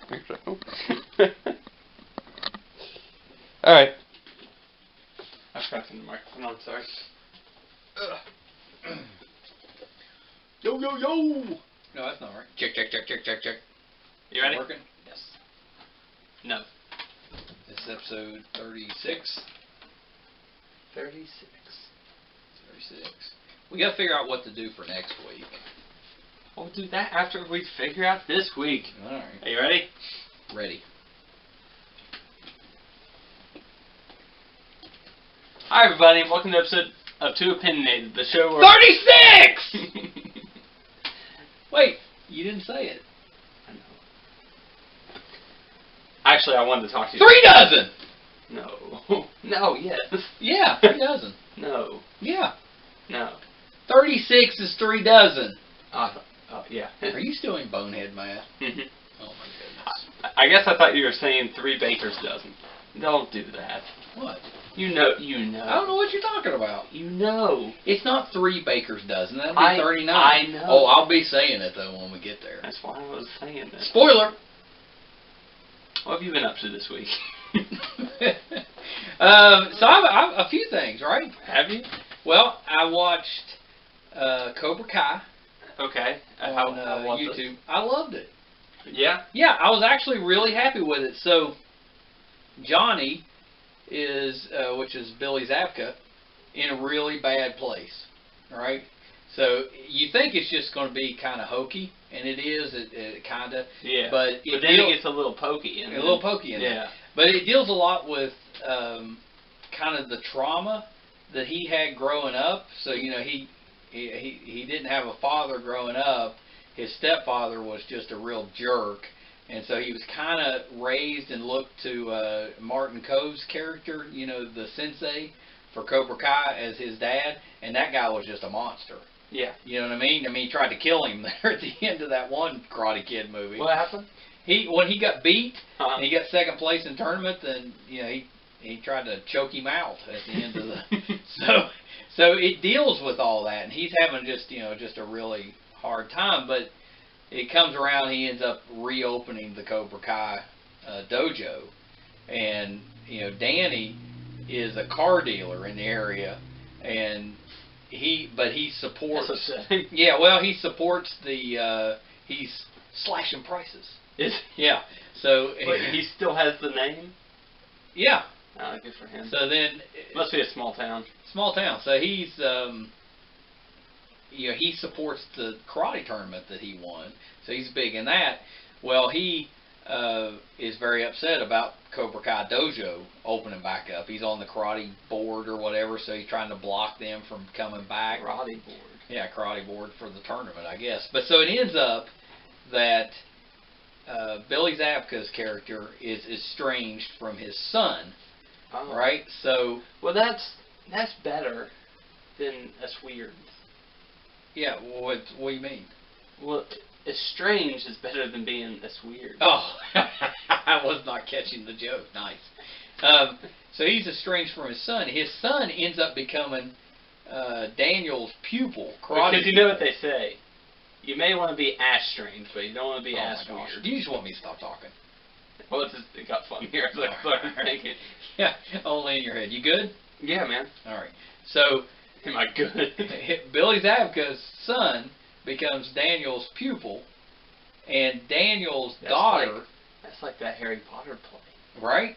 think so. Alright. I forgot to turn the microphone on, sorry. Yo, yo, yo! No, that's not right. Check. You ready? Working? Yes. No. This is episode 36. 36. 36. We gotta figure out what to do for next week. We'll do that after we figure out this week. Alright. Are you ready? Ready. Hi everybody, welcome to episode of Two Opinionated, the show where... 36! Wait, you didn't say it. I know. Actually, I wanted to talk to you. 3 dozen! No. No, yes. Yeah, 3 dozen. No. Yeah. No. 36 is 3 dozen. Yeah. Are you still in bonehead math? Mm-hmm. Oh my goodness. I guess I thought you were saying 3 baker's dozen. Don't do that. What? You know. I don't know what you're talking about. You know. It's not 3 baker's dozen. That'd be 39. I know. Oh, I'll be saying it though when we get there. That's why I was saying that. Spoiler. What have you been up to this week? So I've a few things, right? Have you? Well, I watched Cobra Kai. Okay. On how was YouTube. it? I loved it. Yeah? Yeah, I was actually really happy with it. So, Johnny is, which is Billy Zabka, in a really bad place, right? So, you think it's just going to be kind of hokey, and it is, it kind of. Yeah. But then it gets a little pokey in it. A little pokey in it. Yeah. But it deals a lot with kind of the trauma that he had growing up. So, you know, he didn't have a father growing up. His stepfather was just a real jerk. And so he was kind of raised and looked to Martin Kove's character, you know, the sensei for Cobra Kai, as his dad. And that guy was just a monster. Yeah. You know what I mean? I mean, he tried to kill him there at the end of that one Karate Kid movie. What happened? When he got beat, and he got second place in tournament, then, you know, he tried to choke him out at the end of the... So it deals with all that, and he's having just a really hard time, but it comes around, he ends up reopening the Cobra Kai dojo, and, you know, Danny is a car dealer in the area, and he supports... That's upsetting. Yeah, well, he supports he's slashing prices. Yeah, so... But he still has the name? Yeah. Oh, good for him. So then... Must be a small town. Small town. So he's, you know, he supports the karate tournament that he won. So he's big in that. Well, he is very upset about Cobra Kai Dojo opening back up. He's on the karate board or whatever, so he's trying to block them from coming back. Karate board. Yeah, karate board for the tournament, I guess. But so it ends up that Billy Zabka's character is estranged from his son. Oh. Right? So... Well, that's better than that's weird. Yeah, what do you mean? Well, estranged is better than being that's weird. Oh, I was not catching the joke. Nice. So he's estranged from his son. His son ends up becoming Daniel's pupil. Because you know what they say. You may want to be ass strange, but you don't want to be ass weird. You just want me to stop talking. Well, it got funny here. So I started thinking. Yeah, only in your head. You good? Yeah, man. All right. So, am I good? Billy Zabka's son becomes Daniel's pupil, and Daniel's daughter... That's like that Harry Potter play. Right?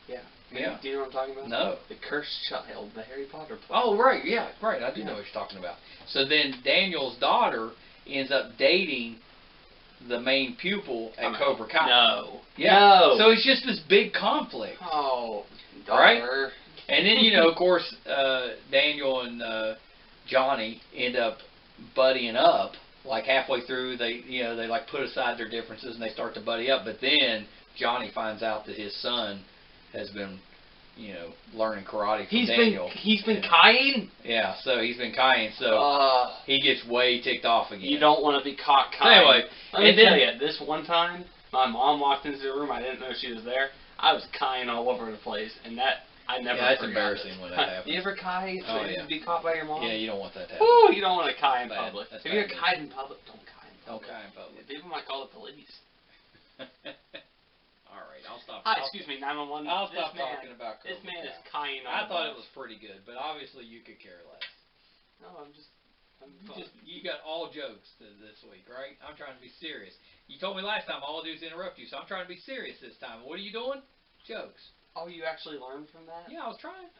Yeah. Yeah. Do you know what I'm talking about? No. The Cursed Child, the Harry Potter play. Oh, right. Yeah, right. I do know what you're talking about. So then Daniel's daughter ends up dating the main pupil at Cobra Kai. No. Yeah. No. So it's just this big conflict. Oh, daughter. Right? And then, you know, of course, Daniel and Johnny end up buddying up. Like halfway through, they like put aside their differences and they start to buddy up. But then Johnny finds out that his son has been, you know, learning karate from Daniel. He's been kaiing? Yeah, so he's been kaiing. So he gets way ticked off again. You don't want to be caught kaiing. So anyway, let me tell you, this one time, my mom walked into the room. I didn't know she was there. I was kaiing all over the place, and I never. Yeah, that's embarrassing when that happens. You ever kai? Oh, yeah. Be caught by your mom? Yeah, you don't want that to happen. Ooh, you don't want to kai in Bad. public. That's If you're bad. kied in public, don't kai in public. Don't kai in public. People might call the police. Hi, excuse me, 911. I'll stop talking about Cobra This man Kai. is kind on I the thought bus. it was pretty good, but obviously you could care less. No, You got all jokes this week, right? I'm trying to be serious. You told me last time all I do is interrupt you, so I'm trying to be serious this time. What are you doing? Jokes. Oh, you actually learned from that? Yeah, I was trying.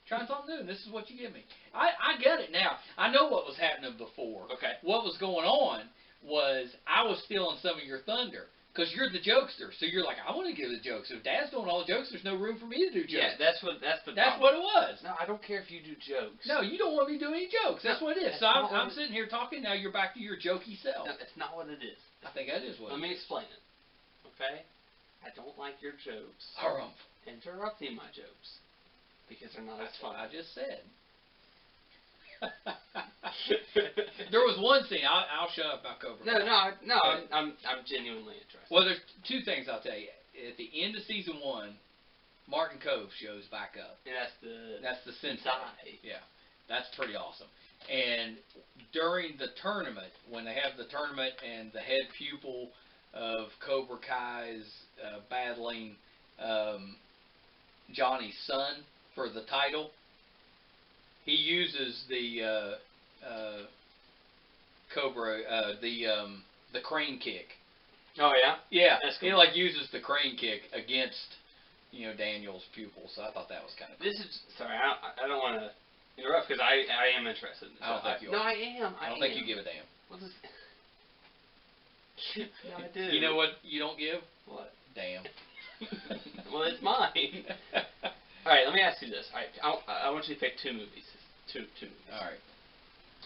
Trying something new, and this is what you give me. I get it now. I know what was happening before. Okay. What was going on was I was stealing some of your thunder. Because you're the jokester, so you're like, I want to give the jokes. If Dad's doing all the jokes, there's no room for me to do jokes. Yeah, that's what it was. No, I don't care if you do jokes. No, you don't want me to do any jokes. That's what it is. So I'm it sitting here talking. Now you're back to your jokey self. No, that's not what it is. I think that is what. Let me explain it. Okay? I don't like your jokes. Harumph. Interrupting my jokes because they're not as fun. That's what I just said. There was one scene. I'll shut up about Cobra Kai. No. I'm genuinely interested. Well, there's two things I'll tell you. At the end of season 1, Martin Cove shows back up. And that's the sensei. Sensei. Yeah, that's pretty awesome. And during the tournament, when they have the tournament and the head pupil of Cobra Kai is battling Johnny's son for the title, he uses the the crane kick. Oh yeah. Yeah, that's cool. he like uses the crane kick against Daniel's pupil. So I thought that was kind of cool. This is sorry. I don't want to interrupt because I am interested. In this. I don't think you are. No, I am. I don't think you give a damn. What is? No, I do. You know what you don't give? What? Damn. Well, it's mine. All right, let me ask you this. All right, I want you to pick two movies. Two movies. All right.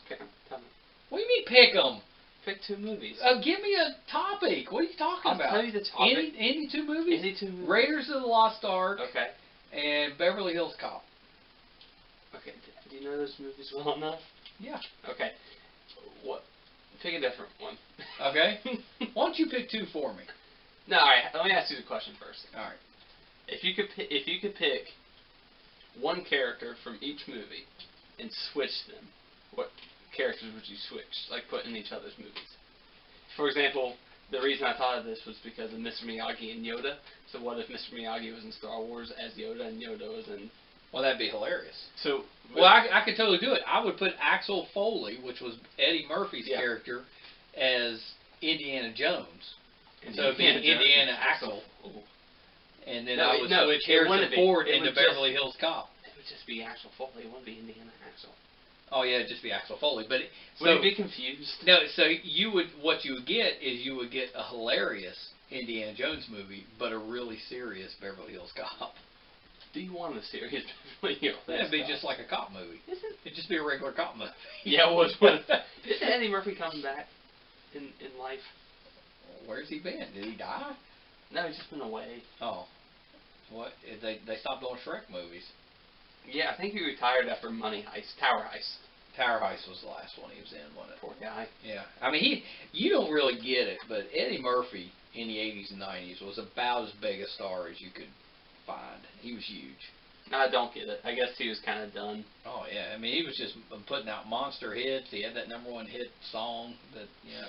Pick them. Tell me. What do you mean pick them? Pick two movies. Give me a topic. What are you talking about? I'll tell you the topic. Any two movies? Any two movies. Raiders of the Lost Ark. Okay. And Beverly Hills Cop. Okay. Do you know those movies well enough? Yeah. Okay. What? Pick a different one. Okay. Why don't you pick two for me? No. All right. Let me ask you the question first. All right. If you could pick one character from each movie and switch them, what characters would you switch? Like put in each other's movies. For example, the reason I thought of this was because of Mr. Miyagi and Yoda. So what if Mr. Miyagi was in Star Wars as Yoda and Yoda was in... Well, that'd be hilarious. So... Well, I could totally do it. I would put Axel Foley, which was Eddie Murphy's character, as Indiana Jones. So it'd be Indiana Axel. Ooh. And then I would switch Harrison Ford into Beverly Hills Cop. It would just be Axel Foley. It wouldn't be Indiana Axel. Oh yeah, it'd just be Axel Foley. But would you be confused? No. So what you would get is you would get a hilarious Indiana Jones movie, but a really serious Beverly Hills Cop. Do you want a serious Beverly Hills? It'd be just like a cop movie. It'd just be a regular cop movie. Yeah, it would. Isn't Eddie Murphy coming back in life? Where's he been? Did he die? No, he's just been away. Oh. What? They stopped doing Shrek movies. Yeah, I think he retired after Money Heist, Tower Heist. Tower Heist was the last one he was in, wasn't it? Poor guy. Yeah. I mean, you don't really get it, but Eddie Murphy in the 80s and 90s was about as big a star as you could find. He was huge. I don't get it. I guess he was kind of done. Oh, yeah. I mean, he was just putting out monster hits. He had that #1 hit song that,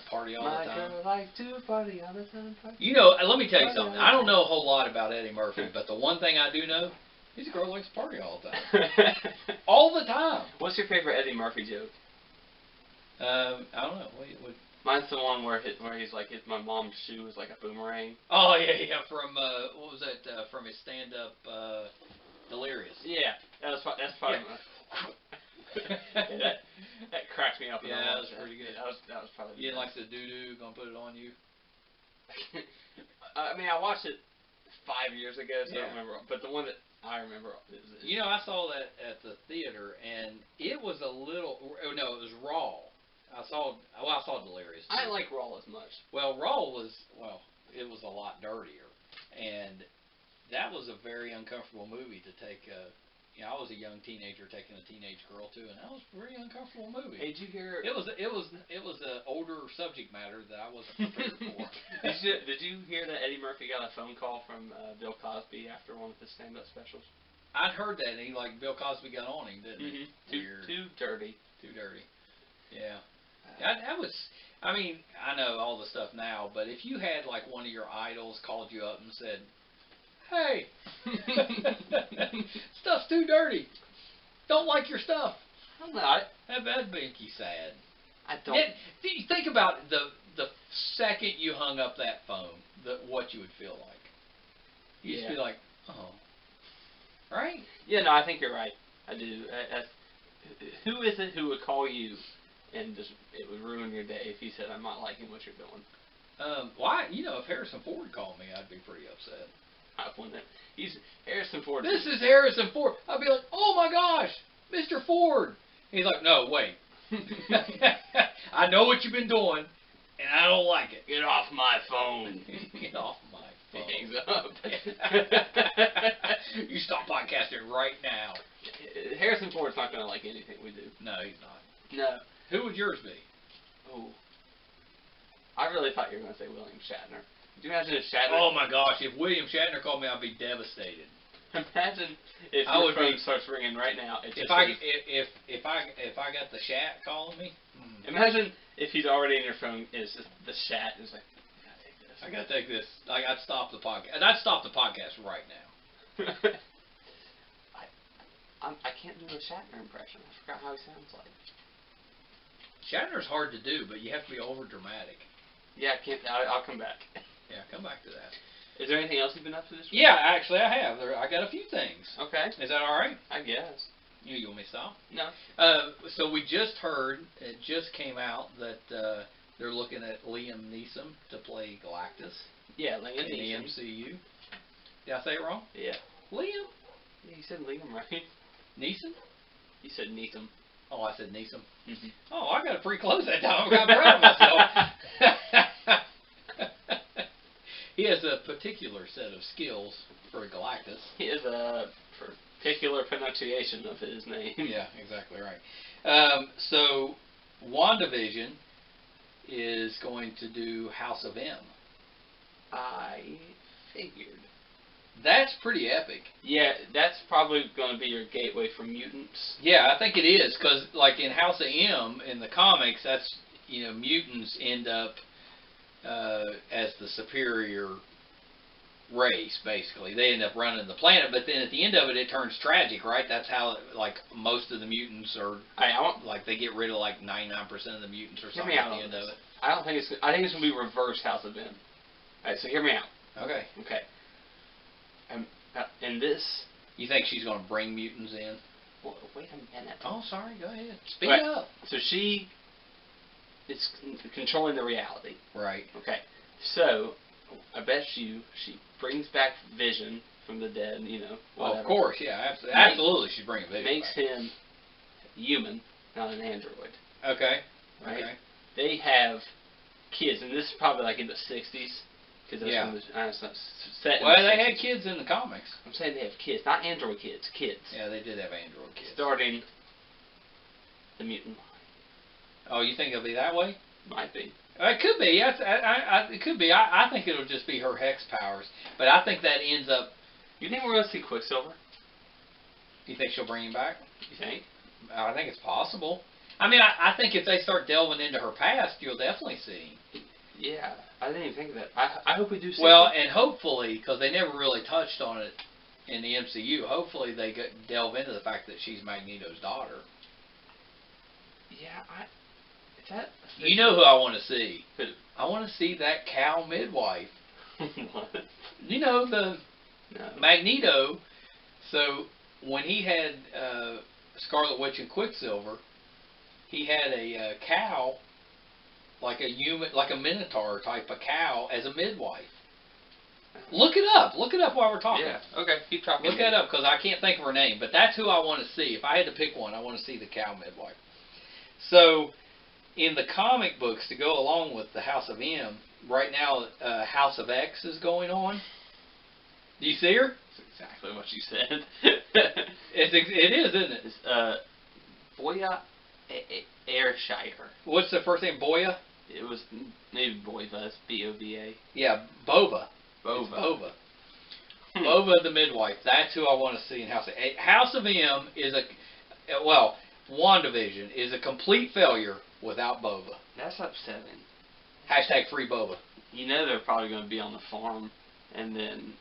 Party All the Time. My girl likes to party all the time. Let me tell you something. I don't know a whole lot about Eddie Murphy, but the one thing I do know, he's a girl who likes to party all the time. All the time. What's your favorite Eddie Murphy joke? I don't know. What? Mine's the one where he's like, my mom's shoe is like a boomerang. Oh, yeah. From, what was that, from his stand-up, Delirious. Yeah, that's probably that cracked me up. Yeah, that was pretty good. That was probably. You didn't like the doo-doo, gonna put it on you? I mean, I watched it 5 years ago, so I Yeah. don't remember. But the one that I remember is I saw that at the theater, and it was a little. Oh, no, it was Raw. I saw Delirious. I didn't like Raw as much. Well, Raw was it was a lot dirtier, and that was a very uncomfortable movie to take. I was a young teenager taking a teenage girl to, and that was a very uncomfortable movie. Hey, did you hear? It was an older subject matter that I wasn't prepared for. Did you hear that Eddie Murphy got a phone call from Bill Cosby after one of his stand-up specials? I'd heard that, and Bill Cosby got on him, didn't he? Mm-hmm. Too dirty. Too dirty. Yeah. That was. I mean, I know all the stuff now, but if you had like one of your idols called you up and said, Hey, stuff's too dirty. Don't like your stuff. I'm not. That'd make you sad. I don't. Think about the second you hung up that phone, what you would feel like. You'd just be like, oh, right? Yeah, no, I think you're right. I do. Who is it who would call you and just it would ruin your day if you said I'm not liking what you're doing? Why? If Harrison Ford called me, I'd be pretty upset. I wouldn't. He's Harrison Ford. This is Harrison Ford. I'd be like, oh my gosh, Mr. Ford. He's like, no, wait. I know what you've been doing, and I don't like it. Get off my phone. Get off my phone. He hangs up. You stop podcasting right now. Harrison Ford's not going to like anything we do. No, he's not. No. Who would yours be? Oh. I really thought you were going to say William Shatner. Could you imagine if Shatner... Oh my gosh, if William Shatner called me, I'd be devastated. Imagine if your phone starts ringing right now. If I got the Shat calling me. Imagine if he's already in your phone. It's just the Shat is like, I gotta take this. I'd stop the podcast. And I'd stop the podcast right now. I can't do a Shatner impression. I forgot how he sounds like. Shatner's hard to do, but you have to be over dramatic. Yeah, I can't. I'll come back. Yeah, come back to that. Is there anything else you've been up to this week? Yeah, actually I have. I got a few things. Okay. Is that all right? I guess. You want me to stop? No. So we just heard, it just came out that they're looking at Liam Neeson to play Galactus. Yeah, Liam in Neeson. the MCU. Did I say it wrong? Yeah. Liam? Yeah, you said Liam, right? Neeson? You said Neeson. Oh, I said Neeson. Mm-hmm. Oh, I got it pretty close that time. I got proud of myself. He has a particular set of skills for Galactus. He has a particular pronunciation of his name. Yeah, exactly right. So, WandaVision is going to do House of M. I figured. That's pretty epic. Yeah, that's probably going to be your gateway for mutants. Yeah, I think it is, because like in House of M, in the comics, that's, mutants end up as the superior race, basically. They end up running the planet, but then at the end of it, it turns tragic, right? That's how, most of the mutants are, they get rid of, 99% of the mutants or something at the end of it. I think it's going to be reverse House of M. Alright, so hear me out. Okay. Okay. In this... You think she's going to bring mutants in? Well, wait a minute. Oh, sorry, go ahead. Speed up. So she is controlling the reality. Right. Okay. So, I bet she brings back Vision from the dead, Well, of course, yeah, absolutely she's bringing Vision makes back. him human, not an android. Okay. Right? Okay. They have kids, and this is probably in the 60s. Because that's when set. Well, they had kids in the comics. I'm saying they have kids, not android kids, kids. Yeah, they did have android kids. Starting the mutant line. Oh, you think it'll be that way? Might be. It could be. It could be. I think it'll just be her hex powers. But I think that ends up... You think we're going to see Quicksilver? You think she'll bring him back? You think? I think it's possible. I mean, I think if they start delving into her past, you'll definitely see. Yeah, I didn't even think of that. I hope we do see and hopefully, because they never really touched on it in the MCU, hopefully they delve into the fact that she's Magneto's daughter. Yeah, is that... You know who I want to see? Who? I want to see that cow midwife. What? You know, the Magneto. So, when he had Scarlet Witch and Quicksilver, he had a cow... like a minotaur type of cow as a midwife. Look it up. Look it up while we're talking. Yeah. Okay. Keep talking. Look that up because I can't think of her name. But that's who I want to see. If I had to pick one, I want to see the cow midwife. So, in the comic books, to go along with the House of M, right now House of X is going on. Do you see her? That's exactly what you said. It is, isn't it? It's Boya Ayrshire. What's the first name? Boya? It was maybe Bova. It's B-O-V-A. Yeah, Bova. Bova. It's Bova. Bova the midwife. That's who I want to see in House of M. House of M is WandaVision is a complete failure without Bova. That's upsetting. Hashtag free Bova. You know they're probably going to be on the farm, and then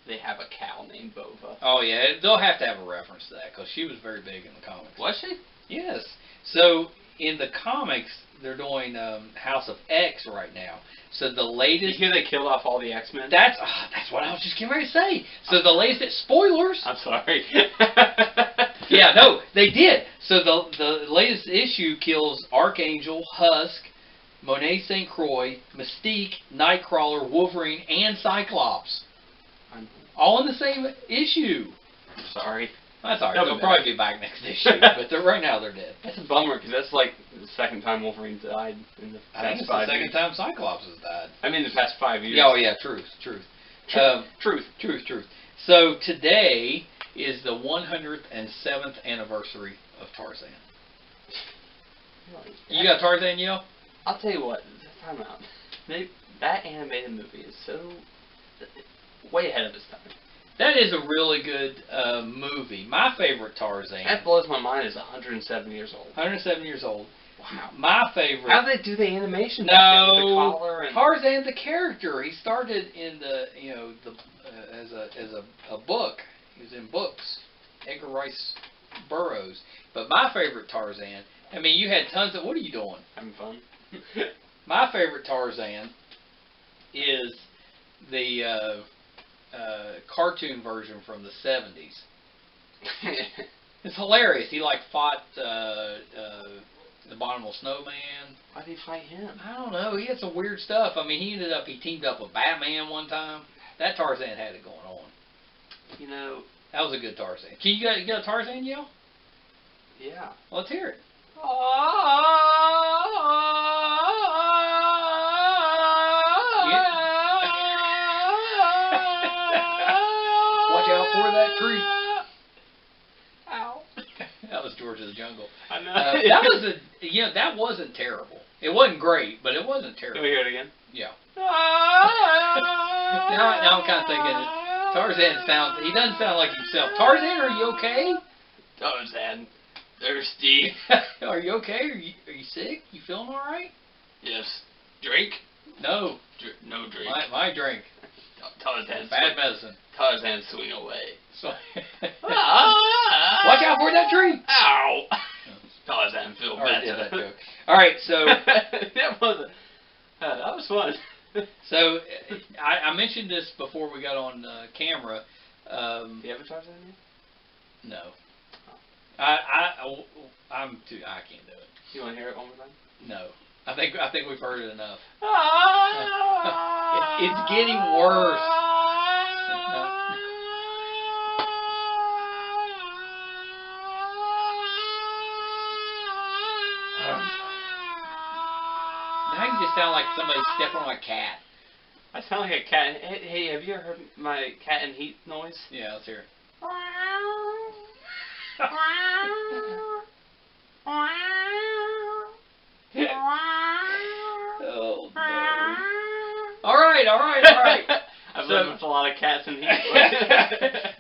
they have a cow named Bova. Oh yeah, they'll have to have a reference to that because she was very big in the comics. Was she? Yes. So in the comics, they're doing House of X right now. So the latest. You hear they killed off all the X-Men? That's what I was just getting ready to say. So the latest spoilers. I'm sorry. Yeah, no, they did. So the latest issue kills Archangel, Husk, Monet St. Croix, Mystique, Nightcrawler, Wolverine, and Cyclops. All in the same issue. Sorry. That's alright. They'll They'll be probably be back next issue, but right now they're dead. That's a bummer because that's like the second time Wolverine's died in the I think past it's 5 the years. second time Cyclops has died. I mean, the past 5 years. Yeah, oh yeah, truth. Truth. So today is the 107th anniversary of Tarzan. You got Tarzan, yo? I'll tell you what. Time out. That animated movie is so way ahead of its time. That is a really good movie. My favorite Tarzan. That blows my mind. Is 107 years old. 107 years old. Wow. My favorite. How did they do the animation? Back then with the collar and Tarzan the character. He started in as a book. He was in books. Edgar Rice Burroughs. But my favorite Tarzan. I mean, you had tons of. What are you doing? Having fun. My favorite Tarzan is the cartoon version from the 70s. It's hilarious. He fought the Abominable Snowman. Why did he fight him? I don't know. He had some weird stuff. I mean, he teamed up with Batman one time. That Tarzan had it going on. You know. That was a good Tarzan. Can you get a Tarzan yell? Yeah. Let's hear it. Watch out for that tree. Ow. That was George of the Jungle. I know. That wasn't terrible. It wasn't great, but it wasn't terrible. Can we hear it again? Yeah. Now I'm kind of thinking Tarzan he doesn't sound like himself. Tarzan, are you okay? Tarzan, thirsty. Are you okay? Are you sick? You feeling all right? Yes. Drink? No. No drink. My drink. Tarzan. Bad medicine. Tarzan, swing away. So, watch out for that tree. Ow. Tarzan, feel better. Did that joke. All right, so that was fun. So I mentioned this before we got on camera. Do you have a Tarzan yet? No. Oh. I can't do it. You want to hear it one more time? No. I think we've heard it enough. Ah! It's getting worse. Now you just sound like somebody stepping on a cat. I sound like a cat. Hey, have you ever heard my cat in heat noise? Yeah, let's hear it. Oh, no. All right. I've lived with a lot of cats in heat.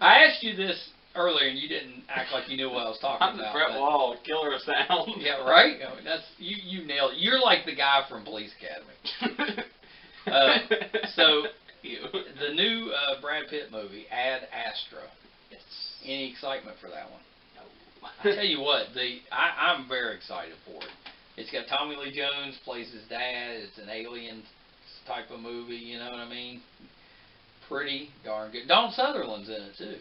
I asked you this earlier, and you didn't act like you knew what I was talking I'm the about. Brett Wall, killer of sound. Yeah, right? That's you nailed it. You're like the guy from Police Academy. So, the new Brad Pitt movie, Ad Astra. Yes. Any excitement for that one? No. I tell you what, I'm very excited for it. It's got Tommy Lee Jones plays his dad. It's an alien type of movie. You know what I mean? Pretty darn good. Donald Sutherland's in it too.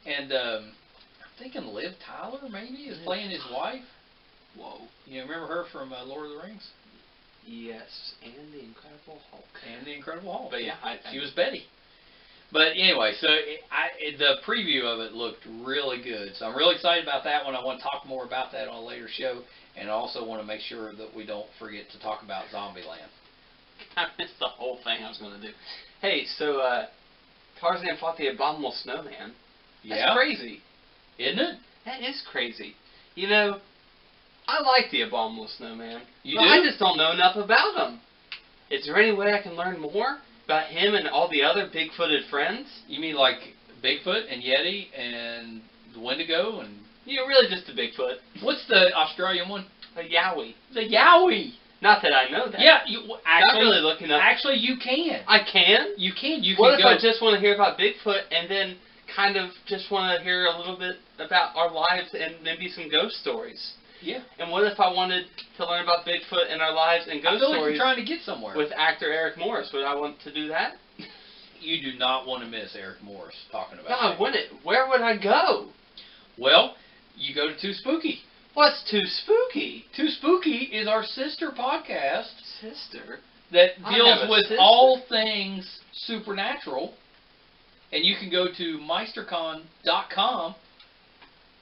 And I'm thinking Liv Tyler maybe is playing his wife. Whoa. You remember her from Lord of the Rings? Yes, and the Incredible Hulk. And the Incredible Hulk. But yeah, she was Betty. But anyway, so the preview of it looked really good. So I'm really excited about that one. I want to talk more about that on a later show. And I also want to make sure that we don't forget to talk about Zombieland. I missed the whole thing I was going to do. Hey, so Tarzan fought the Abominable Snowman. That's crazy. Isn't it? That is crazy. You know, I like the Abominable Snowman. You do? I just don't know enough about him. Is there any way I can learn more about him and all the other big-footed friends? You mean like Bigfoot and Yeti and the Wendigo and... You know, really just the Bigfoot. What's the Australian one? A Yowie. The Yowie. Not that I know that. Yeah, you actually, not really looking up. Actually, you can. I can? You can. You What can if go. I just want to hear about Bigfoot and then kind of just want to hear a little bit about our lives and maybe some ghost stories? Yeah. And what if I wanted to learn about Bigfoot and our lives and ghost I feel like stories you're trying to get somewhere. with actor Eric Morris? Would I want to do that? You do not want to miss Eric Morris talking about No, I it. wouldn't. Where would I go? Well, you go to Too Spooky. What's Too Spooky? Too Spooky is our sister podcast Sister? that I deals have a with sister. all things supernatural. And you can go to meistercon.com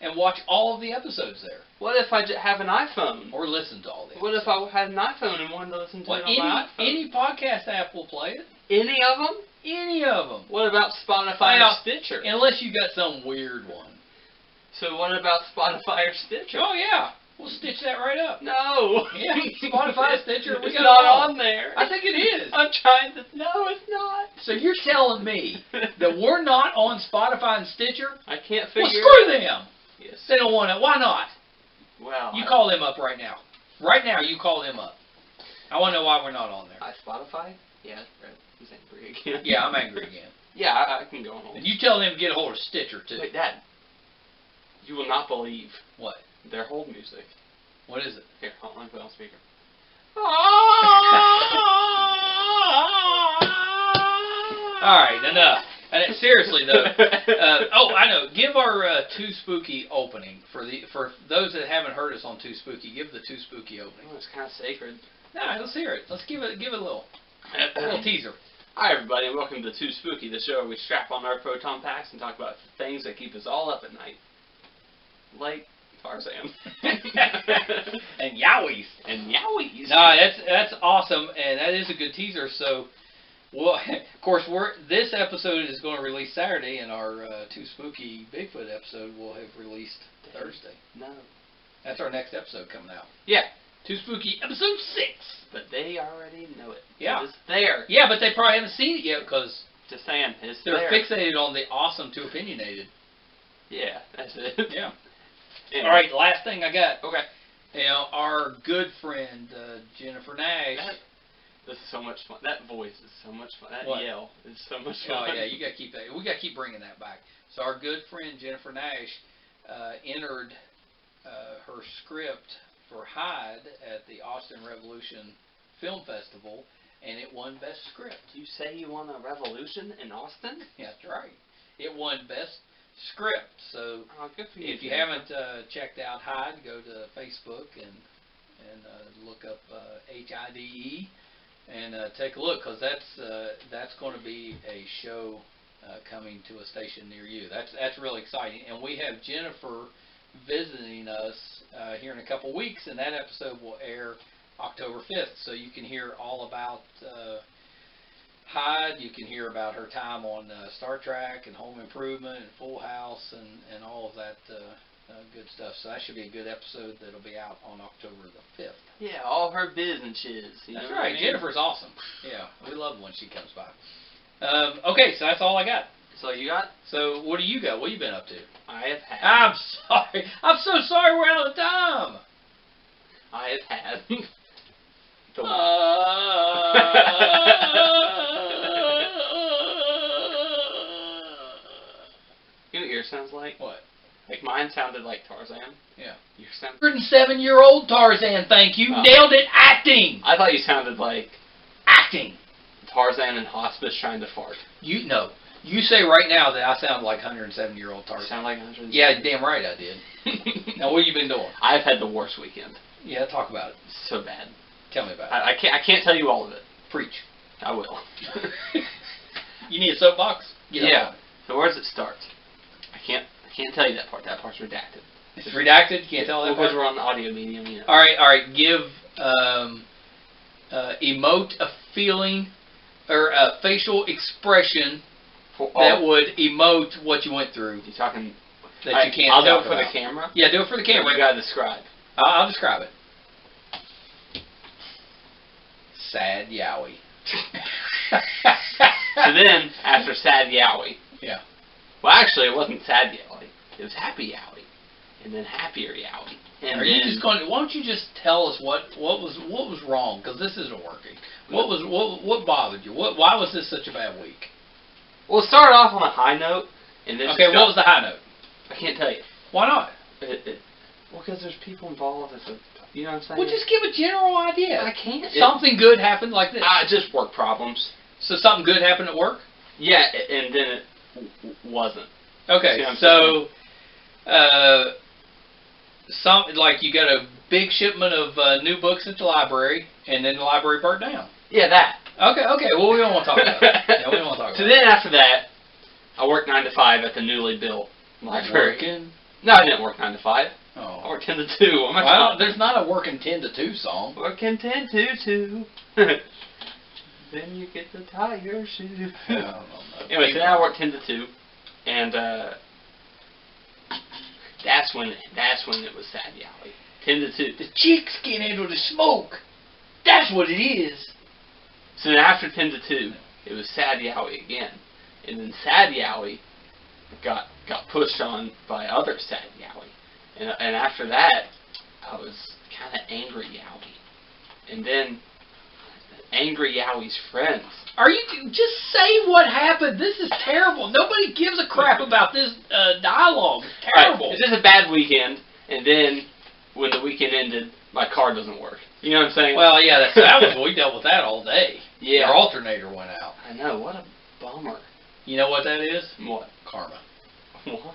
and watch all of the episodes there. What if I have an iPhone? Or listen to all the What episodes. if I had an iPhone and wanted to listen to Well, it on my iPhone? any podcast app will play it. Any of them? Any of them. What about Spotify Well, or Stitcher? Unless you got some weird one. So what about Spotify or Stitcher? Oh, yeah. We'll stitch that right up. No. Yeah, Spotify, Stitcher, we it's got not it all. on there. I think it is. I'm trying to. No, it's not. So you're telling me that we're not on Spotify and Stitcher? I can't Well, figure. screw them. Yes. They don't want it. Why not? Well. You call them up right now. Right now, you call them up. I want to know why we're not on there. Spotify? Yeah. Right. He's angry again. Yeah, I'm angry again. Yeah, I can go home. And you tell them to get a hold of Stitcher, too. Wait, Dad. You will not believe What? their hold music. What is it? Here, hold on, put it on speaker. All right, enough. Seriously though, I know. Give our Too Spooky opening for those that haven't heard us on Too Spooky. Give the Too Spooky opening. Oh, it's kind of sacred. Nah, let's hear it. Let's give it a little teaser. Hi everybody, and welcome to Too Spooky, the show where we strap on our proton packs and talk about things that keep us all up at night, like Tarzan And yowies. and yowies. No, that's awesome, and that is a good teaser. So, well, of course, this episode is going to release Saturday, and our Too Spooky Bigfoot episode will have released Thursday. No. That's our next episode coming out. Yeah, Too Spooky episode 6. but they already know it. Yeah. It's there. Yeah, but they probably haven't seen it yet because Just saying, it's they're there. fixated on the awesome Too Opinionated. Yeah, that's it. Yeah. Anyway. All right, last thing I got. Okay. You know, our good friend Jennifer Nash. This is so much fun. That voice is so much fun. That What? yell is so much fun. Oh yeah, you got to keep that. We got to keep bringing that back. So our good friend Jennifer Nash entered her script for Hyde at the Austin Revolution Film Festival, and it won Best Script. You say you want a revolution in Austin? Yeah, that's right. It won Best Script. So Oh, good for you. if you Jennifer. haven't checked out Hyde, go to Facebook and look up HIDE and take a look, because that's going to be a show coming to a station near you. That's really exciting, and we have Jennifer visiting us here in a couple weeks, and that episode will air October 5th, so you can hear all about Hyde. You can hear about her time on Star Trek and Home Improvement and Full House and all of that good stuff. So that should be a good episode that'll be out on October the 5th. Yeah, all her biz and shiz. You That's know right. What I mean? Jennifer's awesome. Yeah, we love when she comes by. Okay, so that's all I got. So you got? So what do you got? What have you been up to? I have had. I'm sorry. I'm so sorry we're out of time. I have had. the You know what yours sounds like? What? Like mine sounded like Tarzan. Yeah. Yours sound. 107-year-old Tarzan, thank you. Oh. Nailed it. Acting. I thought you sounded like Acting. Tarzan in hospice trying to fart. You say right now that I sound like 107-year-old You Tarzan. sound like 100. Yeah, damn right I did. Now what have you been doing? I've had the worst weekend. Yeah, talk about it. So bad. Tell me about it. I can't tell you all of it. Preach. I will. You need a soapbox? Get Yeah. up. So where does it start? I can't tell you that part. That part's redacted. It's redacted? You can't tell that Because part? we're on the audio medium, you know. All right. Give emote a feeling or a facial expression that would emote what you went through. You're talking. That you can't I'll do talk it for about. the camera. Yeah, do it for the camera. You gotta describe. I'll describe it. Sad yowie. So then, after sad yowie. Yeah. Well, actually, it wasn't sad yowie. It was happy yowie. and then happy reality. And Are you just going? Why don't you just tell us what was wrong? Because this isn't working. What bothered you? Why was this such a bad week? Well, it started off on a high note, and then okay. What was the high note? I can't tell you. Why not? Well, because there's people involved. You know what I'm saying? Well, just give a general idea. I can't. Something good happened like this. Just work problems. So something good happened at work? Yeah, and then it wasn't. Okay, so like you got a big shipment of new books at the library, and then the library burnt down. Yeah, that. Okay. Well, we don't want to talk about that. Yeah, we don't want to talk about So then after that, I worked 9 to 5 at the newly built library. Working? No, I didn't work 9 to 5. Oh. I worked 10 to 2. Well, there's not a working 10 to 2 song. Working 10 to 2. Then you get the tire shoe. Anyway, so now I work 10 to 2, and that's when it was sad alley. 10 to 2. The chicks can't handle the smoke. That's what it is. So then after 10 to 2, it was sad alley again, and then sad alley got pushed on by other sad alley, and after that, I was kind of angry alley, and then angry Yowie's friends. Are you just say what happened? This is terrible. Nobody gives a crap about this dialogue. It's terrible. Right. It's just a bad weekend, and then when the weekend ended, my car doesn't work. You know what I'm saying? Well, yeah, we dealt with that all day. Yeah. Your alternator went out. I know. What a bummer. You know what that is? What? Karma. Why?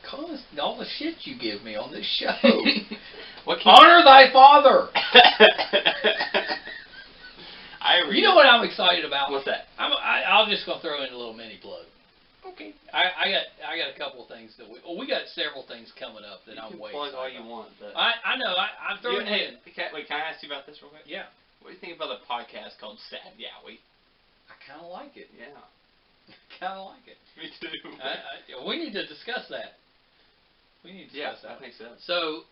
Because all the shit you give me on this show. Honor thy father. You know what I'm excited about? What's that? I'll just go throw in a little mini plug. Okay. I got a couple of things that we got several things coming up that I'm way plug excited all you about. want. But I know. I'm throwing in. Wait, can I ask you about this real quick? Yeah. What do you think about a podcast called Sad Yowie? I kind of like it. Yeah. Kind of like it. Me too. We need to discuss that. We need to discuss that. I think so. So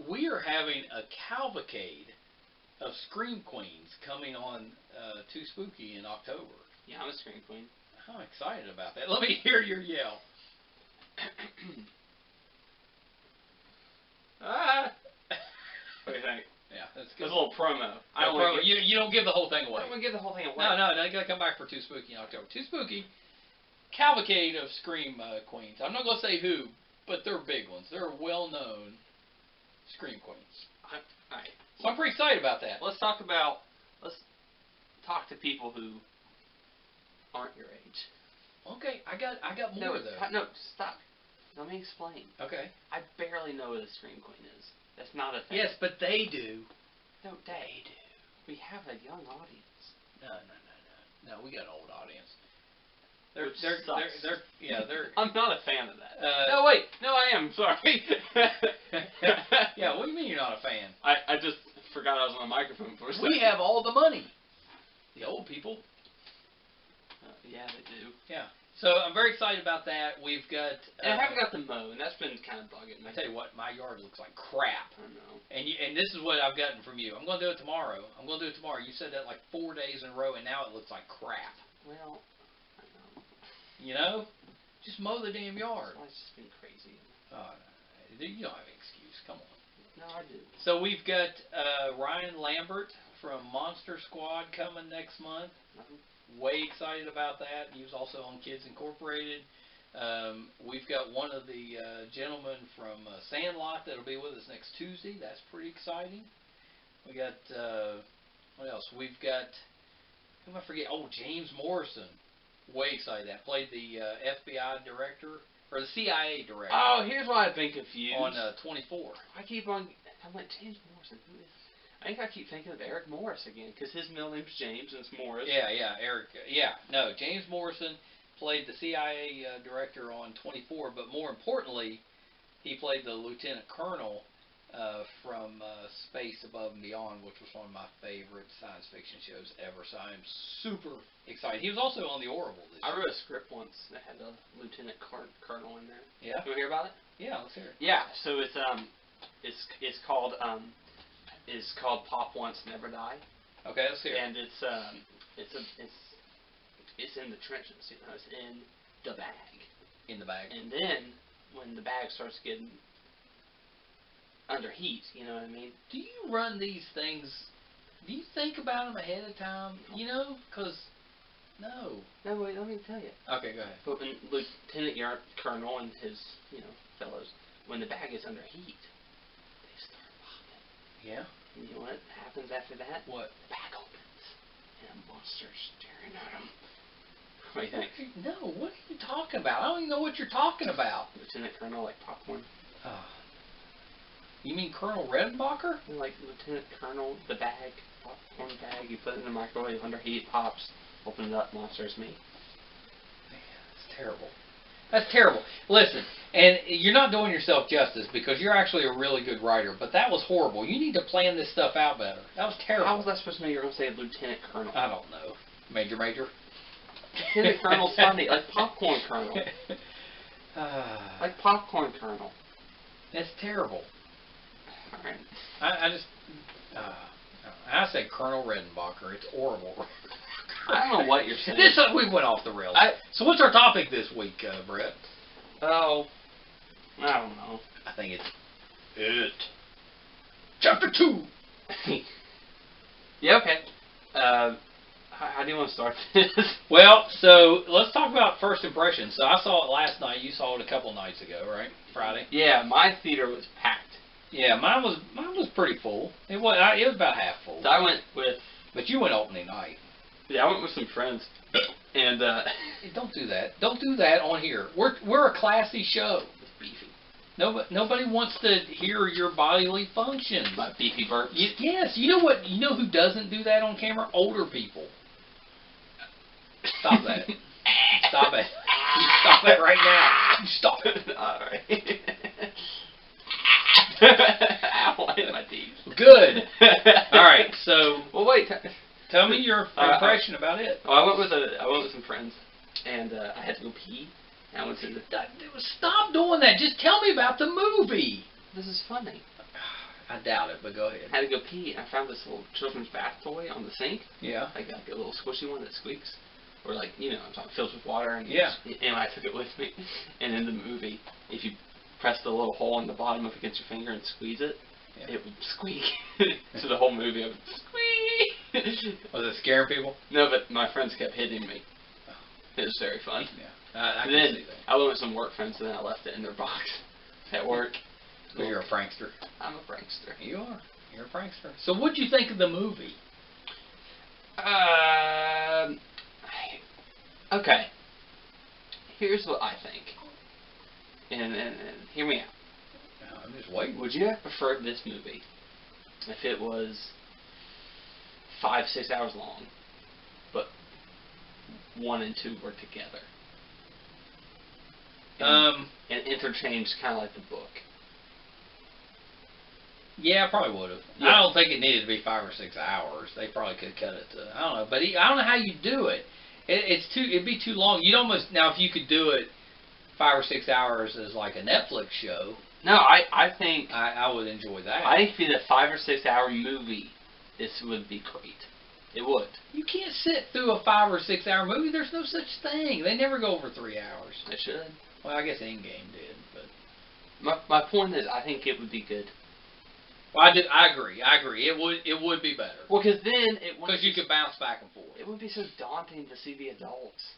we are having a cavalcade of Scream Queens coming on Too Spooky in October. Yeah, I'm a Scream Queen. I'm excited about that. Let me hear your yell. What do you think? Yeah, that's good. There's a little promo. You don't give the whole thing away. I don't want to give the whole thing away. No, they gotta come back for Too Spooky in October. Too Spooky, cavalcade of Scream Queens. I'm not gonna say who, but they're big ones. They're well-known Scream Queens. Alright. So I'm pretty excited about that. Let's talk to people who aren't your age. Okay, I got more though. No, stop. Let me explain. Okay. I barely know what a Scream Queen is. That's not a thing. Yes, but they do. No, they do. We have a young audience. No, we got an old audience. They're I'm not a fan of that. No, wait. No, I am. Sorry. Yeah, what do you mean you're not a fan? I just forgot I was on a microphone for a second. We have all the money. The old people. Yeah, they do. Yeah. So I'm very excited about that. We've got. And I haven't got the mow, and that's been kind of bugging me. I tell you what, my yard looks like crap. I know. And this is what I've gotten from you. I'm going to do it tomorrow. You said that like 4 days in a row, and now it looks like crap. Well, I know. You know, just mow the damn yard. It's just been crazy. Oh, no, you don't have an excuse. Come on. No, I do. So we've got Ryan Lambert from Monster Squad coming next month. Way excited about that. He was also on Kids Incorporated. We've got one of the gentlemen from Sandlot that'll be with us next Tuesday. That's pretty exciting. We got, what else? We've got, who am I forget? Oh, James Morrison. Way excited that. Played the FBI director, or the CIA director. Oh, here's why I've been confused. On 24. I'm like, James Morrison, who is? I think I keep thinking of Eric Morris again, because his middle name's James and it's Morris. Yeah, Eric. Yeah, no, James Morrison played the CIA director on 24, but more importantly, he played the lieutenant colonel from Space Above and Beyond, which was one of my favorite science fiction shows ever. So I'm super excited. He was also on The Orville this year. I wrote a script once that had a lieutenant colonel in there. Yeah. You want to hear about it? Yeah, let's hear it. Yeah. So it's called Pop Once Never Die. Okay, let's hear it. And it's in the trenches, you know, it's in the bag. In the bag. And then when the bag starts getting under heat. You know what I mean? Do you run these things? Do you think about them ahead of time? You know, because no. No, wait. Let me tell you. Okay, go ahead. But when Lieutenant Colonel and his fellows, when the bag is under heat, they start popping. Yeah. And you know what happens after that? What? The bag opens and a monster's staring at them. What do you think? No, what are you talking about? I don't even know what you're talking about. Lieutenant Colonel, like popcorn. You mean Colonel Redenbacher? Like Lieutenant Colonel, the bag, popcorn bag, you put it in the microwave under heat, pops, open it up, monster's meat. Man, that's terrible. That's terrible. Listen, and you're not doing yourself justice because you're actually a really good writer, but that was horrible. You need to plan this stuff out better. That was terrible. How was I supposed to know you were going to say Lieutenant Colonel? I don't know. Major. Lieutenant Colonel's funny, like popcorn Colonel. Like popcorn Colonel. That's terrible. Alright. I said Colonel Redenbacher. It's horrible. I don't know what you're saying. We went off the rails. So what's our topic this week, Brett? Oh, I don't know. I think it's It. Chapter 2. Yeah, okay. How do you want to start this? Well, so let's talk about first impressions. So I saw it last night. You saw it a couple nights ago, right? Friday. Yeah, my theater was packed. Yeah, mine was pretty full. It was about half full. So I went with. But you went opening night. Yeah, I went with some friends, and Hey, don't do that. Don't do that on here. We're a classy show. It's beefy. Nobody wants to hear your bodily functions. My beefy burps. Yes, you know what? You know who doesn't do that on camera? Older people. Stop that. Stop it. You stop it right now. You stop it. All right. Ow, I hit my teeth. Good. All right. So. Well, wait. Tell me your impression about it. Well, I went with some friends, and I had to go pee. And I went to the. Stop doing that. Just tell me about the movie. This is funny. I doubt it, but go ahead. I had to go pee, and I found this little children's bath toy on the sink. Yeah. Like a little squishy one that squeaks. Or like, you know, it fills with water. And yeah. And I took it with me. And in the movie, if you press the little hole in the bottom up against your finger and squeeze it, yeah, it would squeak. So the whole movie, I would squeak. Was it scaring people? No, but my friends kept hitting me. It was very fun. Yeah. I can then see that. I went with some work friends, and then I left it in their box at work. So you're a prankster. I'm a prankster. You are. You're a prankster. So what'd you think of the movie? Okay. Here's what I think. And hear me out. I'm just waiting. Would you have preferred this movie if it was 5-6 hours long, but 1 and 2 were together? And interchanged kind of like the book. Yeah, I probably would have. Yeah. I don't think it needed to be 5 or 6 hours. They probably could cut it to, I don't know. But I don't know how you do it. It'd be too long. You'd almost, now if you could do it 5 or 6 hours as like a Netflix show. No, I think I would enjoy that. I think if it a 5 or 6 hour movie, this would be great. It would. You can't sit through a 5 or 6 hour movie. There's no such thing. They never go over 3 hours. They should. Well, I guess Endgame did, but my point is, I think it would be good. Well, I agree. It would be better. Well, because then you could bounce back and forth. It wouldn't be so daunting to see the adults.